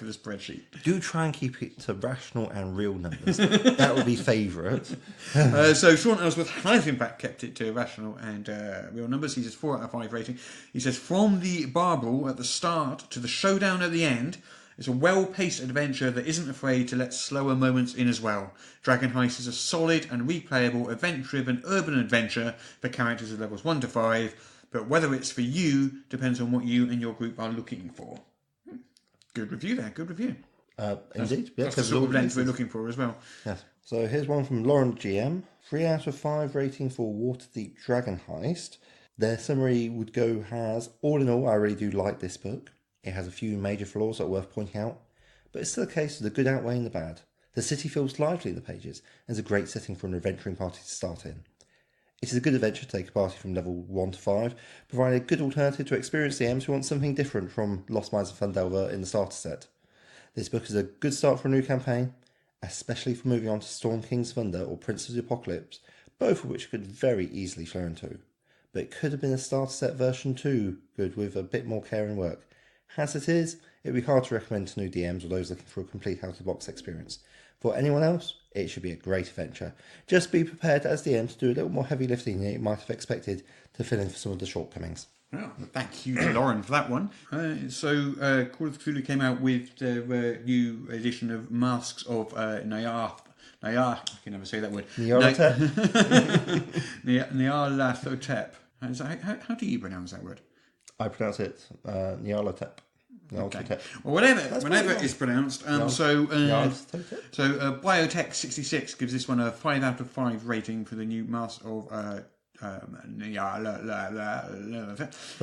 the spreadsheet. Do try and keep it to rational and real numbers. That would be favourite. So Sean Ellsworth has in fact kept it to rational and real numbers. He says 4 out of 5 rating. He says from the barbel at the start to the showdown at the end, it's a well-paced adventure that isn't afraid to let slower moments in as well. Dragon Heist is a solid and replayable event-driven urban adventure for characters of levels 1 to 5, but whether it's for you depends on what you and your group are looking for. Good review there, good review. Indeed. Yeah, That's the sort of length we're looking for as well. Yes. So here's one from Lauren GM. 3 out of 5 rating for Waterdeep Dragon Heist. Their summary would go as, all in all, I really do like this book. It has a few major flaws that are worth pointing out, but it's still a case of the good outweighing the bad. The city feels lively in the pages, and is a great setting for an adventuring party to start in. It is a good adventure to take a party from level 1 to 5, providing a good alternative to experienced DMs who want something different from Lost Mines of Fandelver in the starter set. This book is a good start for a new campaign, especially for moving on to Storm King's Thunder or Prince of the Apocalypse, both of which could very easily flow into. But it could have been a starter set version 2, good with a bit more care and work. As it is, it would be hard to recommend to new DMs or those looking for a complete out-of-the-box experience. For anyone else, it should be a great adventure. Just be prepared as DM to do a little more heavy lifting than you might have expected to fill in for some of the shortcomings. Well, thank you to Lauren for that one. So Call of Cthulhu came out with the new edition of Masks of Nyarlathotep. I can never say that word. Nyarlathotep. How do you pronounce that word? I pronounce it Nyarlathotep. Okay. Well, whenever it's pronounced. So Biotech 66 gives this one a 5 out of 5 rating for the new Mask of For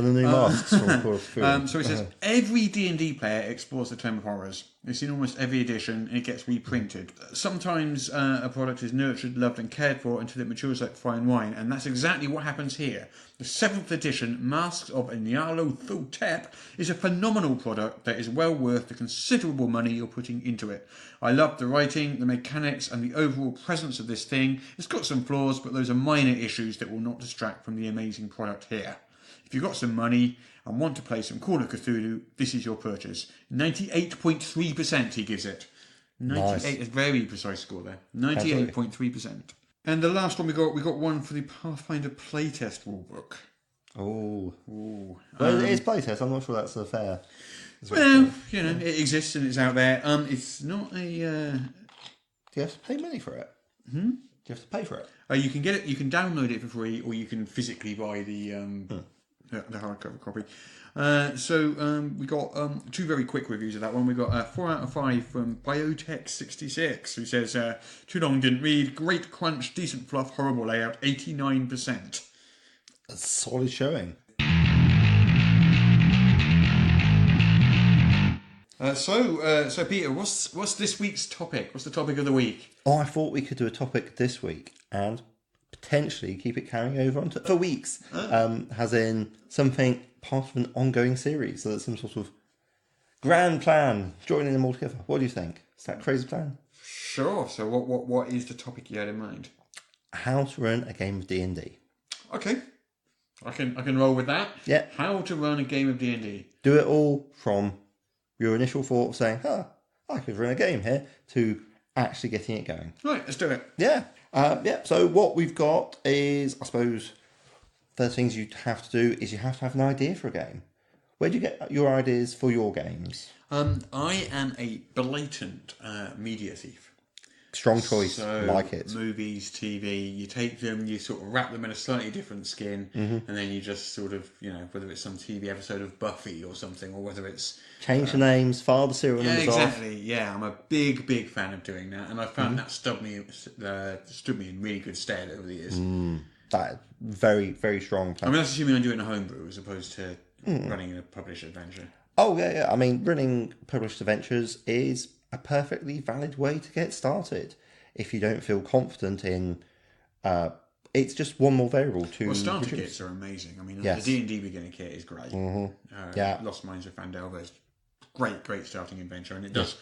the new masks. So it says every D&D player explores the term of horrors. It's in almost every edition, and it gets reprinted. Sometimes a product is nurtured, loved and cared for until it matures like fine wine, and that's exactly what happens here. The 7th edition, Masks of Nyarlathotep, is a phenomenal product that is well worth the considerable money you're putting into it. I love the writing, the mechanics, and the overall presence of this thing. It's got some flaws, but those are minor issues that will not distract from the amazing product here. If you've got some money and want to play some Call of Cthulhu, this is your purchase. 98.3% he gives it. 98 is a very precise score there. 98.3%. And the last one we got one for the Pathfinder Playtest rulebook. Oh. Well, it is playtest. I'm not sure that's fair. Well, it exists and it's out there. It's not a... Do you have to pay money for it? Do you have to pay for it? You can get it. You can download it for free, or you can physically buy the hardcover copy. So we got 2 very quick reviews of that one. We got 4 out of 5 from Biotech 66, who says too long, didn't read. Great crunch, decent fluff, horrible layout. 89%. A solid showing. So Peter, what's this week's topic? What's the topic of the week? Oh, I thought we could do a topic this week and potentially keep it carrying over for weeks. As in something part of an ongoing series. So that's some sort of grand plan, joining them all together. What do you think? Is that a crazy plan? Sure. So what is the topic you had in mind? how to run a game of D&D. Okay. I can roll with that. Yeah. How to run a game of D&D. Do it all from your initial thought of saying, I could run a game here, to actually getting it going. Right, let's do it. Yeah. So what we've got is, I suppose, first things you have to do is you have to have an idea for a game. Where do you get your ideas for your games? I am a blatant media thief. Strong choice. So, like it. Movies, TV, you take them, you sort of wrap them in a slightly different skin, and then you just sort of, whether it's some TV episode of Buffy or something, or whether it's... Change the names, file the serial numbers off. Yeah, exactly. Yeah, I'm a big fan of doing that, and I found that stood me in really good stead over the years. That very, very strong plan. I mean, that's assuming I'm doing a homebrew as opposed to running in a published adventure. Oh, yeah. I mean, running published adventures is a perfectly valid way to get started. If you don't feel confident in... it's just one more variable to... Well, starter produce. kits are amazing. I mean, Yes. the D&D beginner kit is great. Yeah. Lost Minds of Fandelver is great starting adventure, and it does,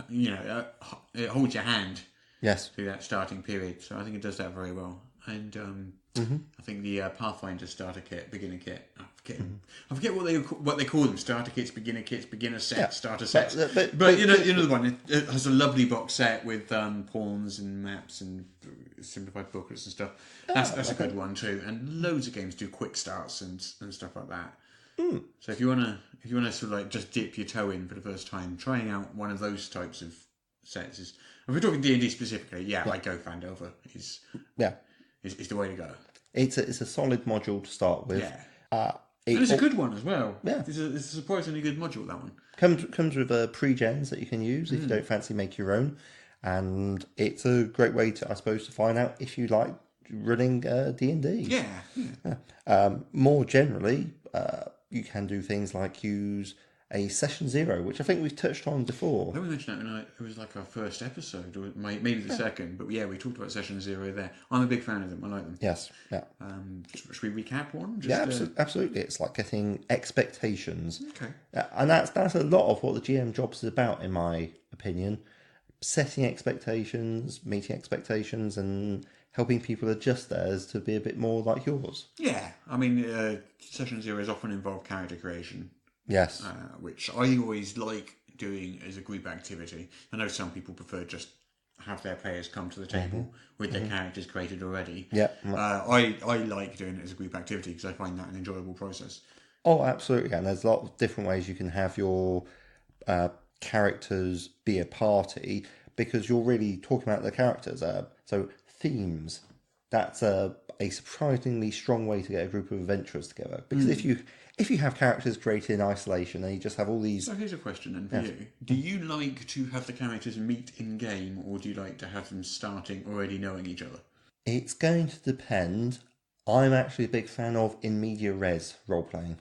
it holds your hand Yes. through that starting period. So I think it does that very well. And I think the Pathfinder starter kit, beginner kit, I forget what they call them: starter kits, beginner sets, starter sets. But you know the one. It has a lovely box set with pawns and maps and simplified booklets and stuff. That's a good one too. And loads of games do quick starts and stuff like that. So if you wanna sort of like just dip your toe in for the first time, trying out one of those types of sets is. If we're talking D&D specifically, I go Fandelver is the way to go. It's a solid module to start with. Yeah. And it's a good one as well. Yeah. It's a surprisingly good module, that one. Comes with pre-gens that you can use if you don't fancy make your own. And it's a great way to, I suppose, to find out if you like running D&D. Yeah. More generally, you can do things like use a session 0, which I think we've touched on before. I think we mentioned that when it was like our first episode, or maybe the second, but we talked about session 0 there. I'm a big fan of them. I like them. Yes, yeah. Should we recap one? Absolutely. It's like getting expectations. Okay. And that's a lot of what the GM job is about, in my opinion. Setting expectations, meeting expectations, and helping people adjust theirs to be a bit more like yours. Yeah. I mean, session 0 is often involved character creation. Yes. Which I always like doing as a group activity. I know some people prefer just have their players come to the table with their characters created already. Yeah. I like doing it as a group activity because I find that an enjoyable process. Oh, absolutely. And there's a lot of different ways you can have your characters be a party, because you're really talking about the characters. So themes, that's a surprisingly strong way to get a group of adventurers together. Because if you have characters created in isolation and you just have all these... So here's a question then for you. Do you like to have the characters meet in game, or do you like to have them starting already knowing each other? It's going to depend. I'm actually a big fan of in media res role-playing,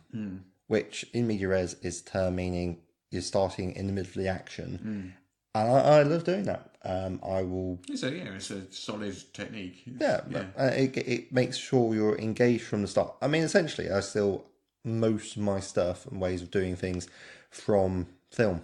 which in media res is a term meaning you're starting in the middle of the action. And I love doing that. I will... So it's a solid technique. It makes sure you're engaged from the start. I mean, essentially, I still... most of my stuff and ways of doing things from film.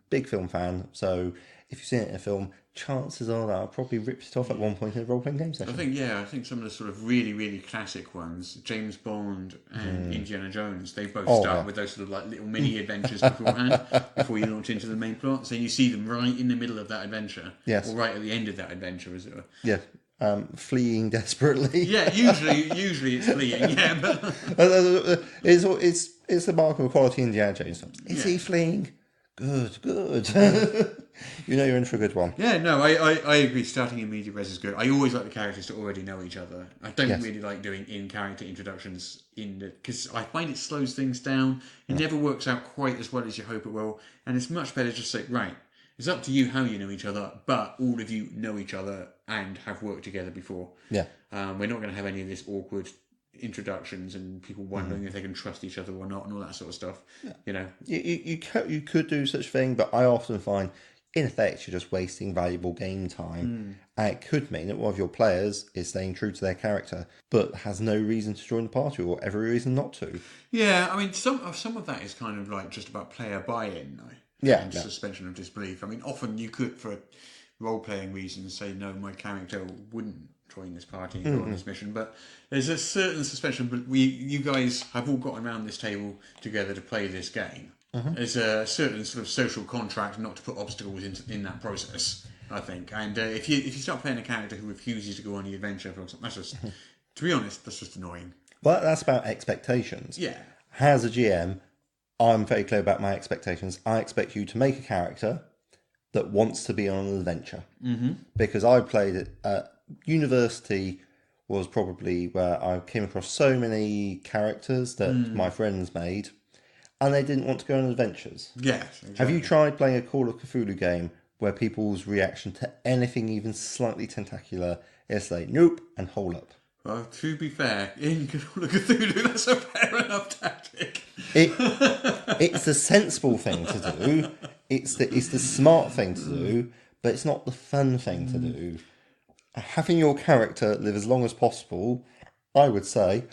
Big film fan, so if you've seen it in a film, chances are that I probably ripped it off at one point in a role-playing game session. I think some of the sort of really, really classic ones, James Bond and Indiana Jones, they both start with those sort of like little mini adventures beforehand, before you launch into the main plot. So you see them right in the middle of that adventure, or right at the end of that adventure, as it were. Yeah. Fleeing desperately. Yeah, usually it's fleeing. Yeah, but it's the mark of a quality Indiana Jones film. Is he fleeing? Good. You know you're in for a good one. Yeah, no, I agree. Starting in media res is good. I always like the characters to already know each other. I don't really like doing in-character introductions because I find it slows things down. It never works out quite as well as you hope it will, and it's much better just say, right, it's up to you how you know each other, but all of you know each other and have worked together before. Yeah. We're not going to have any of this awkward introductions and people wondering if they can trust each other or not and all that sort of stuff. Yeah. You know, you could do such a thing, but I often find, in effect, you're just wasting valuable game time. And it could mean that one of your players is staying true to their character, but has no reason to join the party or every reason not to. Yeah, I mean, some of that is kind of like just about player buy-in, though. Yeah. Suspension of disbelief. I mean, often you could, for role-playing reasons, say, no, my character wouldn't join this party and go on this mission. But there's a certain suspension. But you guys have all gotten around this table together to play this game. There's a certain sort of social contract not to put obstacles in that process, I think. And if you start playing a character who refuses to go on the adventure, for example, that's just, to be honest, that's just annoying. Well, that's about expectations. Yeah. As a GM, I'm very clear about my expectations. I expect you to make a character that wants to be on an adventure. Because I played it at university, was probably where I came across so many characters that my friends made, and they didn't want to go on adventures. Yes. Exactly. Have you tried playing a Call of Cthulhu game where people's reaction to anything even slightly tentacular is like, nope, and hold up? Well, to be fair, in Call of Cthulhu, that's a fair enough tactic. It's the sensible thing to do. It's the smart thing to do, but it's not the fun thing to do. Having your character live as long as possible, I would say,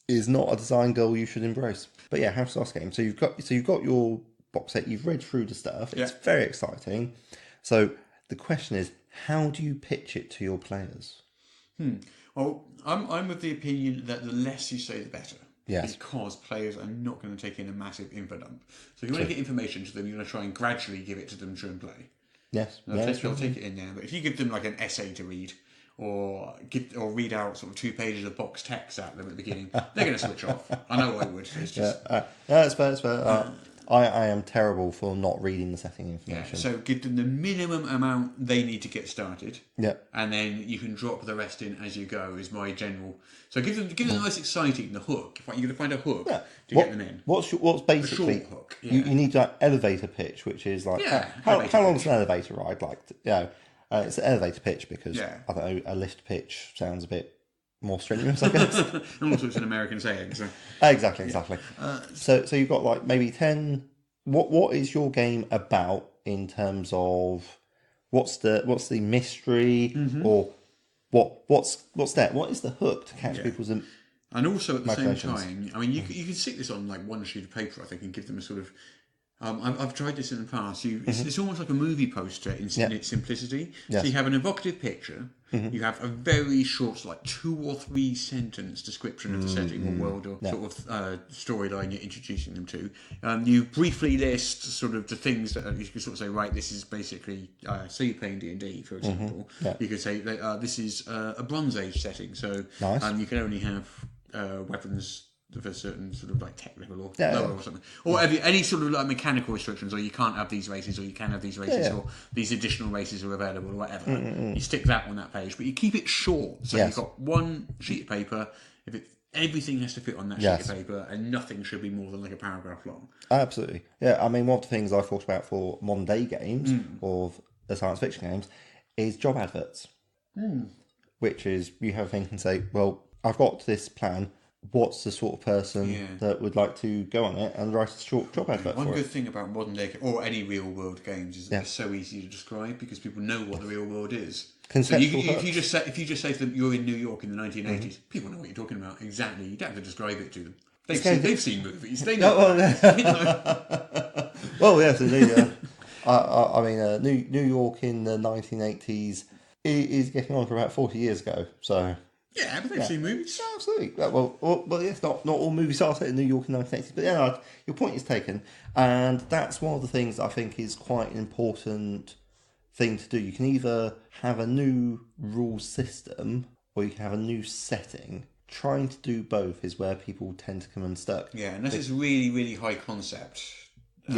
is not a design goal you should embrace. But yeah, House of Lost game. So you've got your box set. You've read through the stuff. It's very exciting. So the question is, how do you pitch it to your players? Well, I'm of the opinion that the less you say, the better. Yes. Because players are not going to take in a massive info dump. So if you want to get information to them, you're going to try and gradually give it to them during play. Yes. They'll take it in there. But if you give them like an essay to read, or read out sort of 2 pages of box text at them at the beginning, they're going to switch off. I know I would. It's just... It's fair. I am terrible for not reading the setting information. So give them the minimum amount they need to get started. Yeah. And then you can drop the rest in as you go, is my general... So give them the most exciting, the hook. You're going to find a hook to get them in. What's basically... A short hook. Yeah. You need that elevator pitch, which is like... how long's an elevator ride? Like, it's an elevator pitch because, I don't know, a lift pitch sounds a bit more strenuous, I guess. And also it's an American saying. So. Exactly. So you've got like maybe 10... What is your game about in terms of what's the mystery or what's that? What is the hook to catch people's and also at the same time, I mean, you can stick this on like one sheet of paper, I think, and give them a sort of... I've tried this in the past. It's almost like a movie poster in its simplicity. Yes. So you have an evocative picture. You have a very short, like 2 or 3 sentence description of the setting or world or sort of storyline you're introducing them to. You briefly list sort of the things that you could sort of say, right, this is basically, say you're playing D&D, for example. You could say that this is a Bronze Age setting. So you can only have weapons of a certain sort of like tech level or lower or something, or any sort of like mechanical restrictions, or you can't have these races, or you can have these races, or these additional races are available, or whatever. You stick that on that page, but you keep it short. So you've got one sheet of paper. Everything has to fit on that sheet of paper, and nothing should be more than like a paragraph long. Absolutely, yeah. I mean, one of the things I thought about for modern day games or the science fiction games is job adverts, which is you have a thing and say, well, I've got this plan. What's the sort of person that would like to go on it and write a short job advert for it? One good thing about modern day or any real world games is that they're so easy to describe because people know what the real world is. So if you just say to them, you're in New York in the 1980s, people know what you're talking about. Exactly. You don't have to describe it to them. They've seen movies. They know. Well, yes, indeed. I mean, New York in the 1980s is getting on for about 40 years ago. So... Yeah, but they've seen movies. Yeah, absolutely. Well, yes, not all movies are set in New York in the 1980s, but your point is taken, and that's one of the things that I think is quite an important thing to do. You can either have a new rule system, or you can have a new setting. Trying to do both is where people tend to come unstuck. Yeah, and this is really, really high concept, and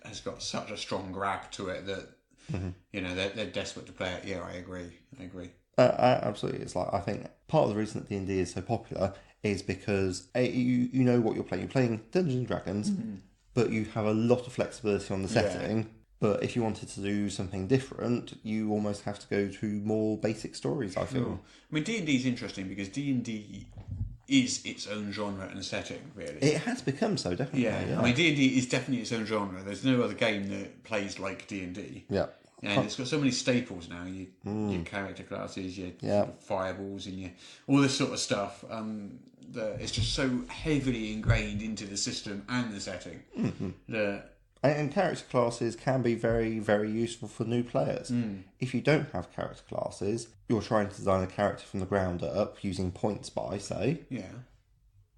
has got such a strong grab to it that they're desperate to play it. Yeah, I agree. Absolutely. It's like, I think part of the reason that D&D is so popular is because you know what you're playing. You're playing Dungeons and Dragons, but you have a lot of flexibility on the setting. But if you wanted to do something different, you almost have to go to more basic stories, I feel. I mean, D&D is interesting because D&D is its own genre and setting, really. It has become so, definitely. Yeah. I mean, D&D is definitely its own genre. There's no other game that plays like D&D. Yeah. And it's got so many staples now. Your character classes, your fireballs, and all this sort of stuff. It's just so heavily ingrained into the system and the setting. And character classes can be very, very useful for new players. If you don't have character classes, you're trying to design a character from the ground up using points buy, say. Yeah.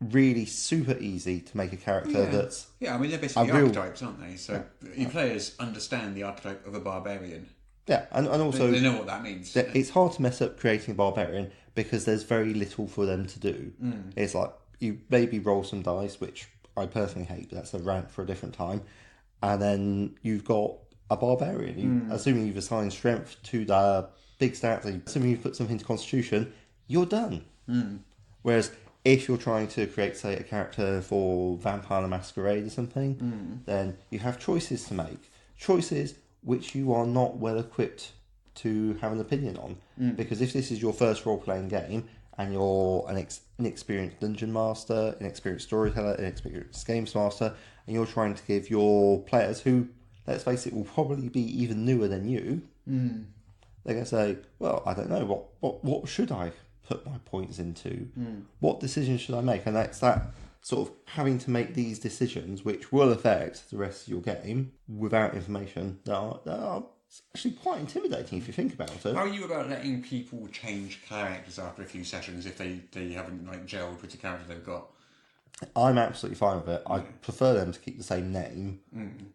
Really super easy to make a character that's... Yeah, I mean, they're basically archetypes, aren't they? So your players understand the archetype of a barbarian. Yeah, and also... They know what that means. It's hard to mess up creating a barbarian because there's very little for them to do. It's like, you maybe roll some dice, which I personally hate, but that's a rant for a different time. And then you've got a barbarian. Assuming you've assigned strength to the big stats, assuming you've put something to constitution, you're done. Whereas if you're trying to create, say, a character for Vampire the Masquerade or something, then you have choices to make. Choices which you are not well equipped to have an opinion on. Because if this is your first role-playing game, and you're an inexperienced dungeon master, inexperienced storyteller, inexperienced games master, and you're trying to give your players, who, let's face it, will probably be even newer than you, they're going to say, well, I don't know, what should I put my points into? What decisions should I make? And that's that sort of having to make these decisions, which will affect the rest of your game, without information, that are it's actually quite intimidating if you think about it. How are you about letting people change characters after a few sessions if they haven't like gelled with the character they've got? I'm absolutely fine with it. I prefer them to keep the same name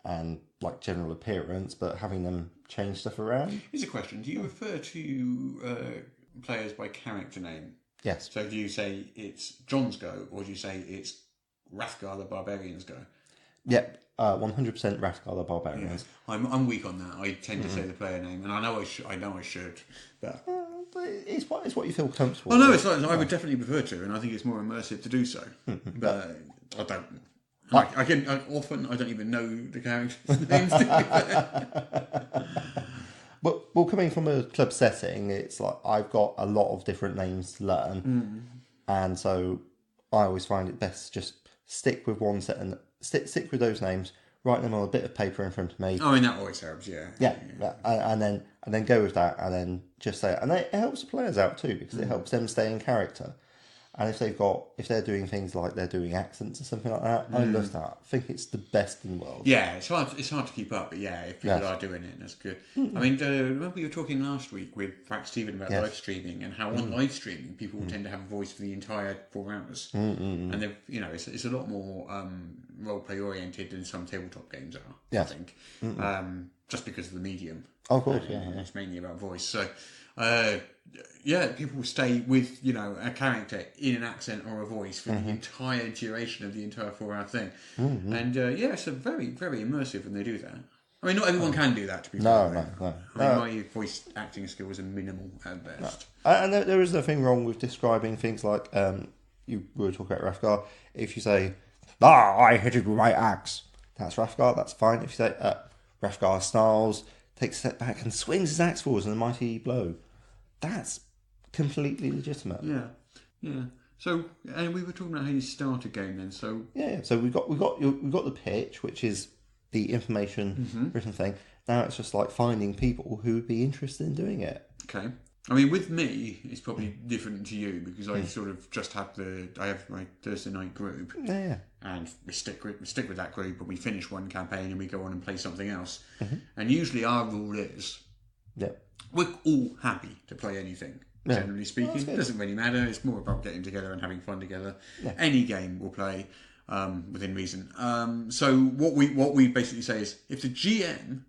and like general appearance, but having them change stuff around. Here's a question: do you refer to players by character name? Yes. So do you say it's John's go, or do you say it's Rathgar the Barbarian's go? Yep. 100% Rathgar the Barbarians. Yeah. I'm weak on that. I tend to say the player name, and I know I should, but it's what you feel comfortable. well, no, it's like I would definitely prefer to, and I think it's more immersive to do so. But I don't. I often don't even know the characters' names. Well, coming from a club setting, it's like I've got a lot of different names to learn, and so I always find it best to just stick with one set and stick with those names. Write them on a bit of paper in front of me. I mean, that always helps. Yeah. And then go with that, and then just say it. And it helps the players out too, because it helps them stay in character. And if they're doing things like they're doing accents or something like that, I love that. I think it's the best in the world. Yeah, it's hard to keep up, but yeah, if people are doing it, that's good. I mean, remember we were talking last week with Frank Stephen about live streaming and how on live streaming people tend to have a voice for the entire 4 hours, and it's a lot more role play oriented than some tabletop games are. I think, just because of the medium. Of course, it's mainly about voice. So. People stay with a character in an accent or a voice for the entire duration of the entire 4-hour thing, and it's a very, very immersive when they do that. I mean, not everyone can do that. To be fair, no. I mean, my voice acting skills are minimal at best. And there is nothing wrong with describing things like you were talking about Rathgar. If you say, I hit it with my axe, that's Rathgar. That's fine. If you say Rathgar snarls, takes a step back and swings his axe forwards in a mighty blow, that's completely legitimate. Yeah. So, and we were talking about how you start a game then. So So we've got the pitch, which is the information written thing. Now it's just like finding people who would be interested in doing it. Okay. I mean, with me, it's probably different to you because I sort of just have my Thursday night group. Yeah. And we stick with that group, and we finish one campaign and we go on and play something else. And usually our rule is, we're all happy to play anything. Generally speaking, it doesn't really matter. It's more about getting together and having fun together. Any game we'll play within reason. So what we basically say is, if the GM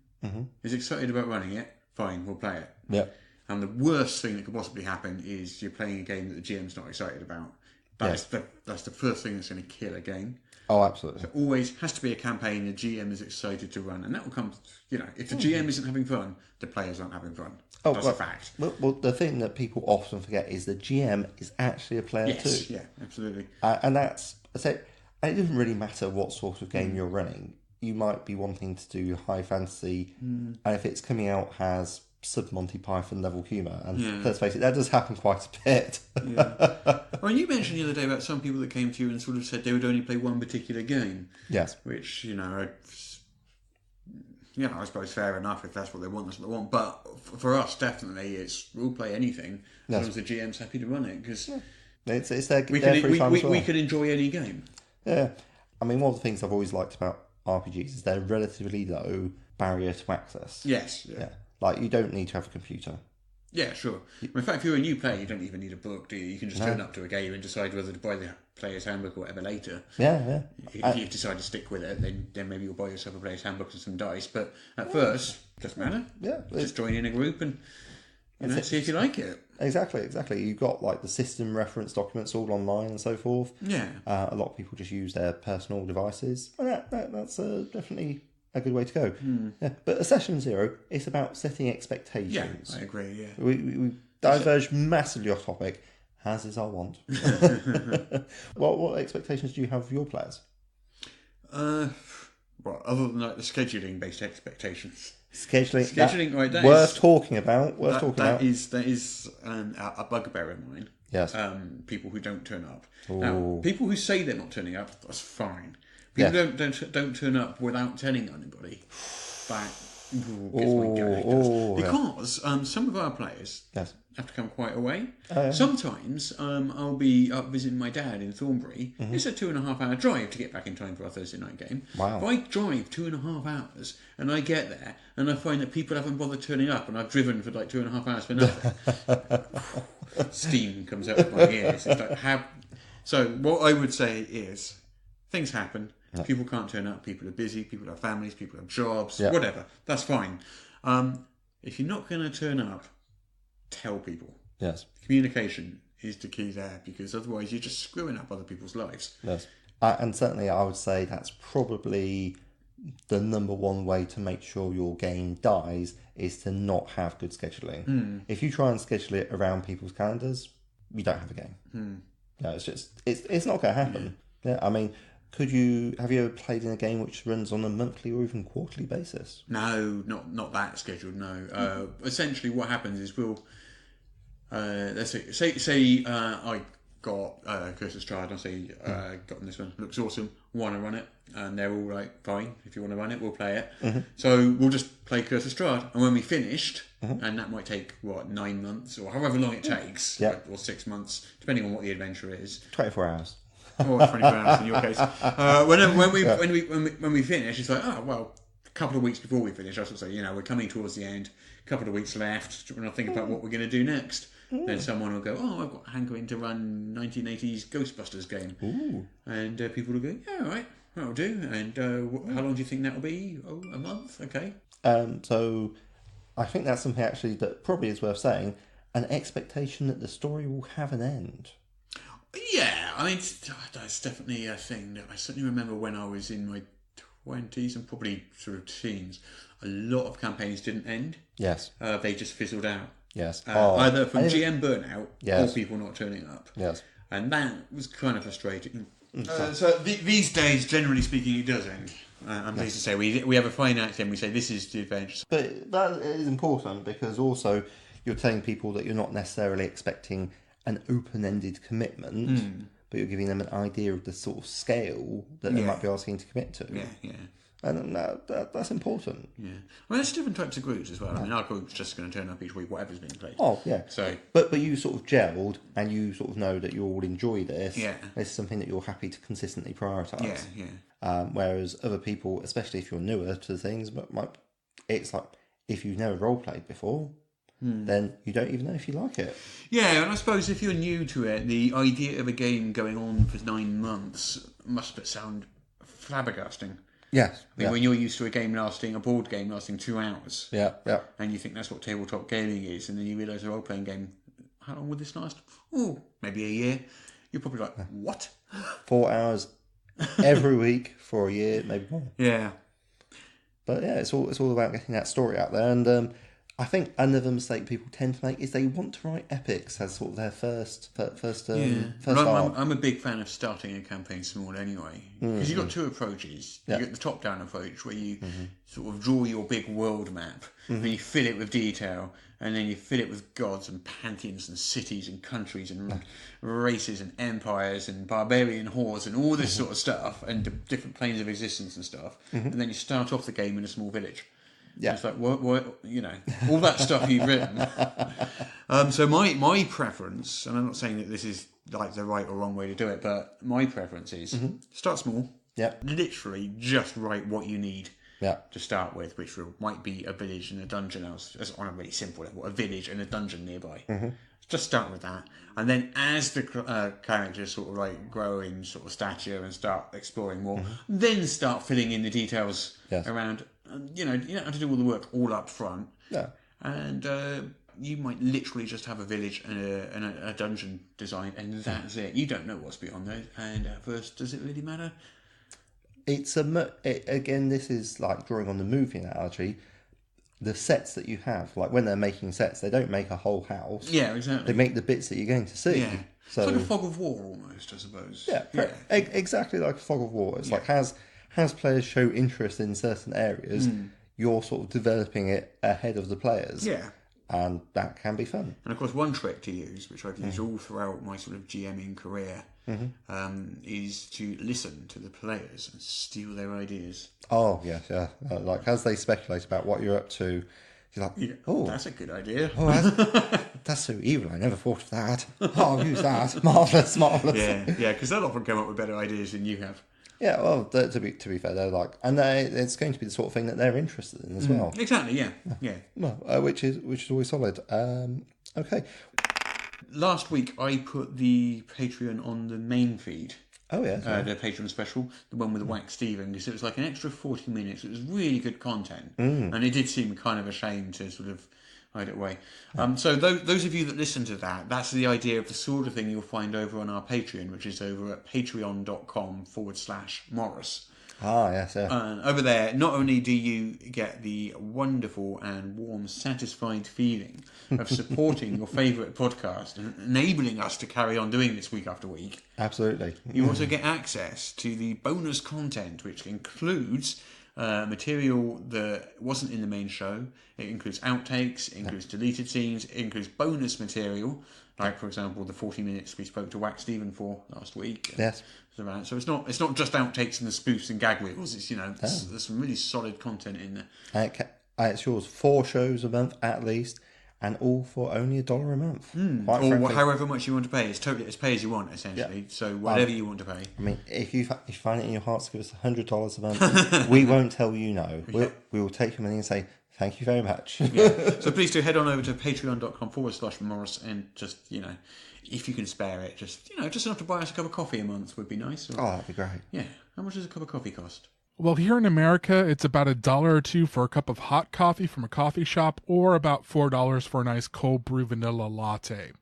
is excited about running it, fine, we'll play it. Yeah. And the worst thing that could possibly happen is you're playing a game that the GM's not excited about. That's the first thing that's going to kill a game. Oh, absolutely. So always has to be a campaign the GM is excited to run, and that will come. If the GM isn't having fun, the players aren't having fun. That's a fact. Well, the thing that people often forget is the GM is actually a player too. Yeah, absolutely. And that's and it doesn't really matter what sort of game you're running. You might be wanting to do high fantasy, and if it's coming out as sub Monty Python level humour, and let's face it, that does happen quite a bit. Well, you mentioned the other day about some people that came to you and sort of said they would only play one particular game. Yes. Which, I suppose fair enough. If that's what they want, that's what they want. But for us, definitely, we'll play anything as long as the GM's happy to run it, because it's their we can enjoy any game. Yeah. I mean, one of the things I've always liked about RPGs is they're relatively low barrier to access. Yes. Yeah. Like, you don't need to have a computer. Yeah, sure. In fact, if you're a new player, you don't even need a book, do you? You can just turn up to a game and decide whether to buy the player's handbook or whatever later. Yeah. If you decide to stick with it, then maybe you'll buy yourself a player's handbook and some dice. But at first, it doesn't matter. Yeah. Just join in a group and see if you like it. Exactly. You've got like the system reference documents all online and so forth. Yeah. A lot of people just use their personal devices. And that's definitely a good way to go. Yeah. But a session 0, it's about setting expectations. Yeah, I agree, yeah. We diverged massively off topic, as is our want. What expectations do you have of your players? Well, other than like the scheduling-based expectations. Scheduling, right? That worth talking about. That is a bugbear of mine. Yes. People who don't turn up. Ooh. Now, people who say they're not turning up, that's fine. People don't turn up without telling anybody. That gets my goat. Because some of our players have to come quite a way. Sometimes I'll be up visiting my dad in Thornbury. It's a 2.5 hour drive to get back in time for our Thursday night game. Wow. If I drive 2.5 hours and I get there and I find that people haven't bothered turning up and I've driven for like 2.5 hours for nothing, steam comes out of my ears. It's like, So what I would say is, things happen. People can't turn up. People are busy. People have families. People have jobs. Whatever. That's fine. If you're not going to turn up, tell people. Yes. Communication is the key there, because otherwise you're just screwing up other people's lives. Yes. And certainly I would say that's probably the number one way to make sure your game dies, is to not have good scheduling. If you try and schedule it around people's calendars, you don't have a game. No, it's not going to happen. Yeah. I mean, have you ever played in a game which runs on a monthly or even quarterly basis? No, not that scheduled. No. Essentially, what happens is let's say I got Curse of Strahd. I say gotten this one, looks awesome. Want to run it, and they're all like, fine. If you want to run it, we'll play it. So we'll just play Curse of Strahd, and when we finished, and that might take 9 months or however long it takes, or 6 months, depending on what the adventure is. 24 hours. Or 24 hours in your case. When we finish, it's like, oh well, a couple of weeks before we finish, I sort of say, we're coming towards the end. A couple of weeks left. We're not thinking about what we're going to do next. Then someone will go, oh, I've got hankering to run 1980s Ghostbusters game. And people will go, yeah, all right, that'll do. And how long do you think that'll be? Oh, a month? Okay. So I think that's something actually that probably is worth saying. An expectation that the story will have an end. Yeah, I mean, that's definitely a thing that I certainly remember when I was in my 20s and probably sort of teens. A lot of campaigns didn't end. Yes. They just fizzled out. Yes. Either from GM burnout or people not turning up. Yes. And that was kind of frustrating. So these days, generally speaking, it does end. I'm pleased to say we have a fine act and we say this is the adventure. But that is important, because also you're telling people that you're not necessarily expecting an open-ended commitment, but you're giving them an idea of the sort of scale that they might be asking to commit to. Yeah. And that's important. Yeah. Well, there's different types of groups as well. I mean, our group's just going to turn up each week, whatever's being played. Oh, yeah. So, but you sort of gelled, and you sort of know that you all enjoy this. Yeah. This is something that you're happy to consistently prioritise. Yeah. Whereas other people, especially if you're newer to things, it's like, if you've never role-played before, then you don't even know if you like it. Yeah, and I suppose if you're new to it, the idea of a game going on for 9 months must sound flabbergasting. Yes. I mean, when you're used to a board game lasting 2 hours. Yeah. And you think that's what tabletop gaming is, and then you realise a role-playing game, how long would this last? Oh, maybe a year. You're probably like, what? 4 hours every week for a year, maybe more. Yeah. But yeah, it's all about getting that story out there. And I think another mistake people tend to make is they want to write epics as sort of their first art. I'm a big fan of starting a campaign small anyway, because you've got two approaches. You get the top-down approach where you sort of draw your big world map and you fill it with detail, and then you fill it with gods and pantheons and cities and countries and races and empires and barbarian hordes and all this sort of stuff, and different planes of existence and stuff. And then you start off the game in a small village. Yeah. It's like, what, all that stuff you've written. So my preference, and I'm not saying that this is like the right or wrong way to do it, but my preference is start small, Yep. Literally just write what you need Yeah. to start with, which might be a village and a dungeon. As on a really simple level, a village and a dungeon nearby. Mm-hmm. Just start with that, and then as the characters sort of like grow in sort of stature and start exploring more, then start filling in the details around. You don't have to do all the work all up front. Yeah. And you might literally just have a village and a dungeon design, and that's it. You don't know what's beyond those, and at first, does it really matter? It's again, this is like drawing on the movie analogy. The sets that you have, like when they're making sets, they don't make a whole house. Yeah, exactly. They make the bits that you're going to see. Yeah. So, it's like a fog of war almost, I suppose. Yeah, exactly like a fog of war. It's like as players show interest in certain areas, you're sort of developing it ahead of the players. Yeah. And that can be fun. And of course, one trick to use, which I've used all throughout my sort of GMing career, is to listen to the players and steal their ideas. Oh, yes, yeah. Like as they speculate about what you're up to, you're like, oh, that's a good idea. Oh, that's so evil. I never thought of that. Oh, I'll use that. Marvellous. Yeah, because they'll often come up with better ideas than you have. Yeah, well, to be fair, they're like, and it's going to be the sort of thing that they're interested in as well. Exactly, yeah. Well, which is always solid. Okay. Last week I put the Patreon on the main feed. Oh yeah, the Patreon special, the one with the Wax Steven, because it was like an extra 40 minutes. It was really good content, and it did seem kind of a shame to sort of hide it away. So those of you that listen to that, that's the idea of the sort of thing you'll find over on our Patreon, which is over at patreon.com/Morrus. Ah, yes, yeah. And over there, not only do you get the wonderful and warm, satisfied feeling of supporting your favourite podcast and enabling us to carry on doing this week after week. Absolutely. You also get access to the bonus content, which includes material that wasn't in the main show. It includes outtakes, it includes deleted scenes, it includes bonus material, like, for example, the 40 minutes we spoke to Wax Steven for last week. Yes. So it's not just outtakes and the spoofs and gag reels. It's there's some really solid content in there. It's yours 4 shows a month at least, and all for only $1 a month. Or however much you want to pay. It's pay as you want, essentially. Yeah. So whatever you want to pay. I mean, if you find it in your heart to give us $100 a month, we won't tell you no. We will take your money and say thank you very much. So please do head on over to patreon.com/Morrus and just if you can spare it, just enough to buy us a cup of coffee a month would be nice. Oh, that'd be great. Yeah. How much does a cup of coffee cost? Well, here in America, it's about $1 or $2 for a cup of hot coffee from a coffee shop, or about $4 for a nice cold brew vanilla latte.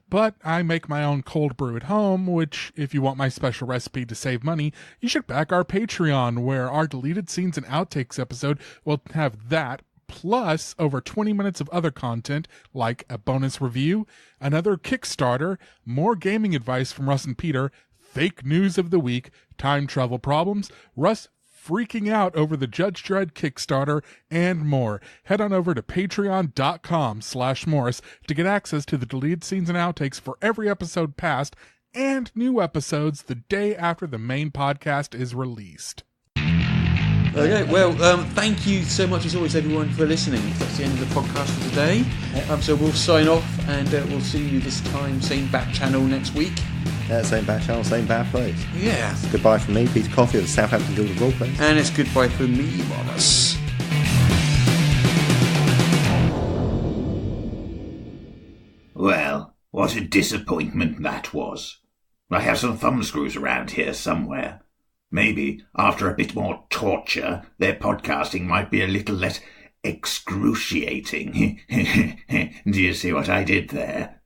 But I make my own cold brew at home, which, if you want my special recipe to save money, you should back our Patreon, where our deleted scenes and outtakes episode will have that, plus over 20 minutes of other content, like a bonus review, another Kickstarter, more gaming advice from Russ and Peter, fake news of the week, time travel problems, Russ freaking out over the Judge Dredd Kickstarter, and more. Head on over to patreon.com/Morrus to get access to the deleted scenes and outtakes for every episode past, and new episodes the day after the main podcast is released. Okay, well, thank you so much as always, everyone, for listening. That's the end of the podcast for today. So we'll sign off, and we'll see you this time, same back channel next week. Yeah, same back channel, same bad place. Yeah. Goodbye from me, Peter Coffey of the Southampton Guild of Roleplaying. And it's goodbye from me, Morrus. Well, what a disappointment that was. I have some thumbscrews around here somewhere. Maybe, after a bit more torture, their podcasting might be a little less excruciating. Do you see what I did there?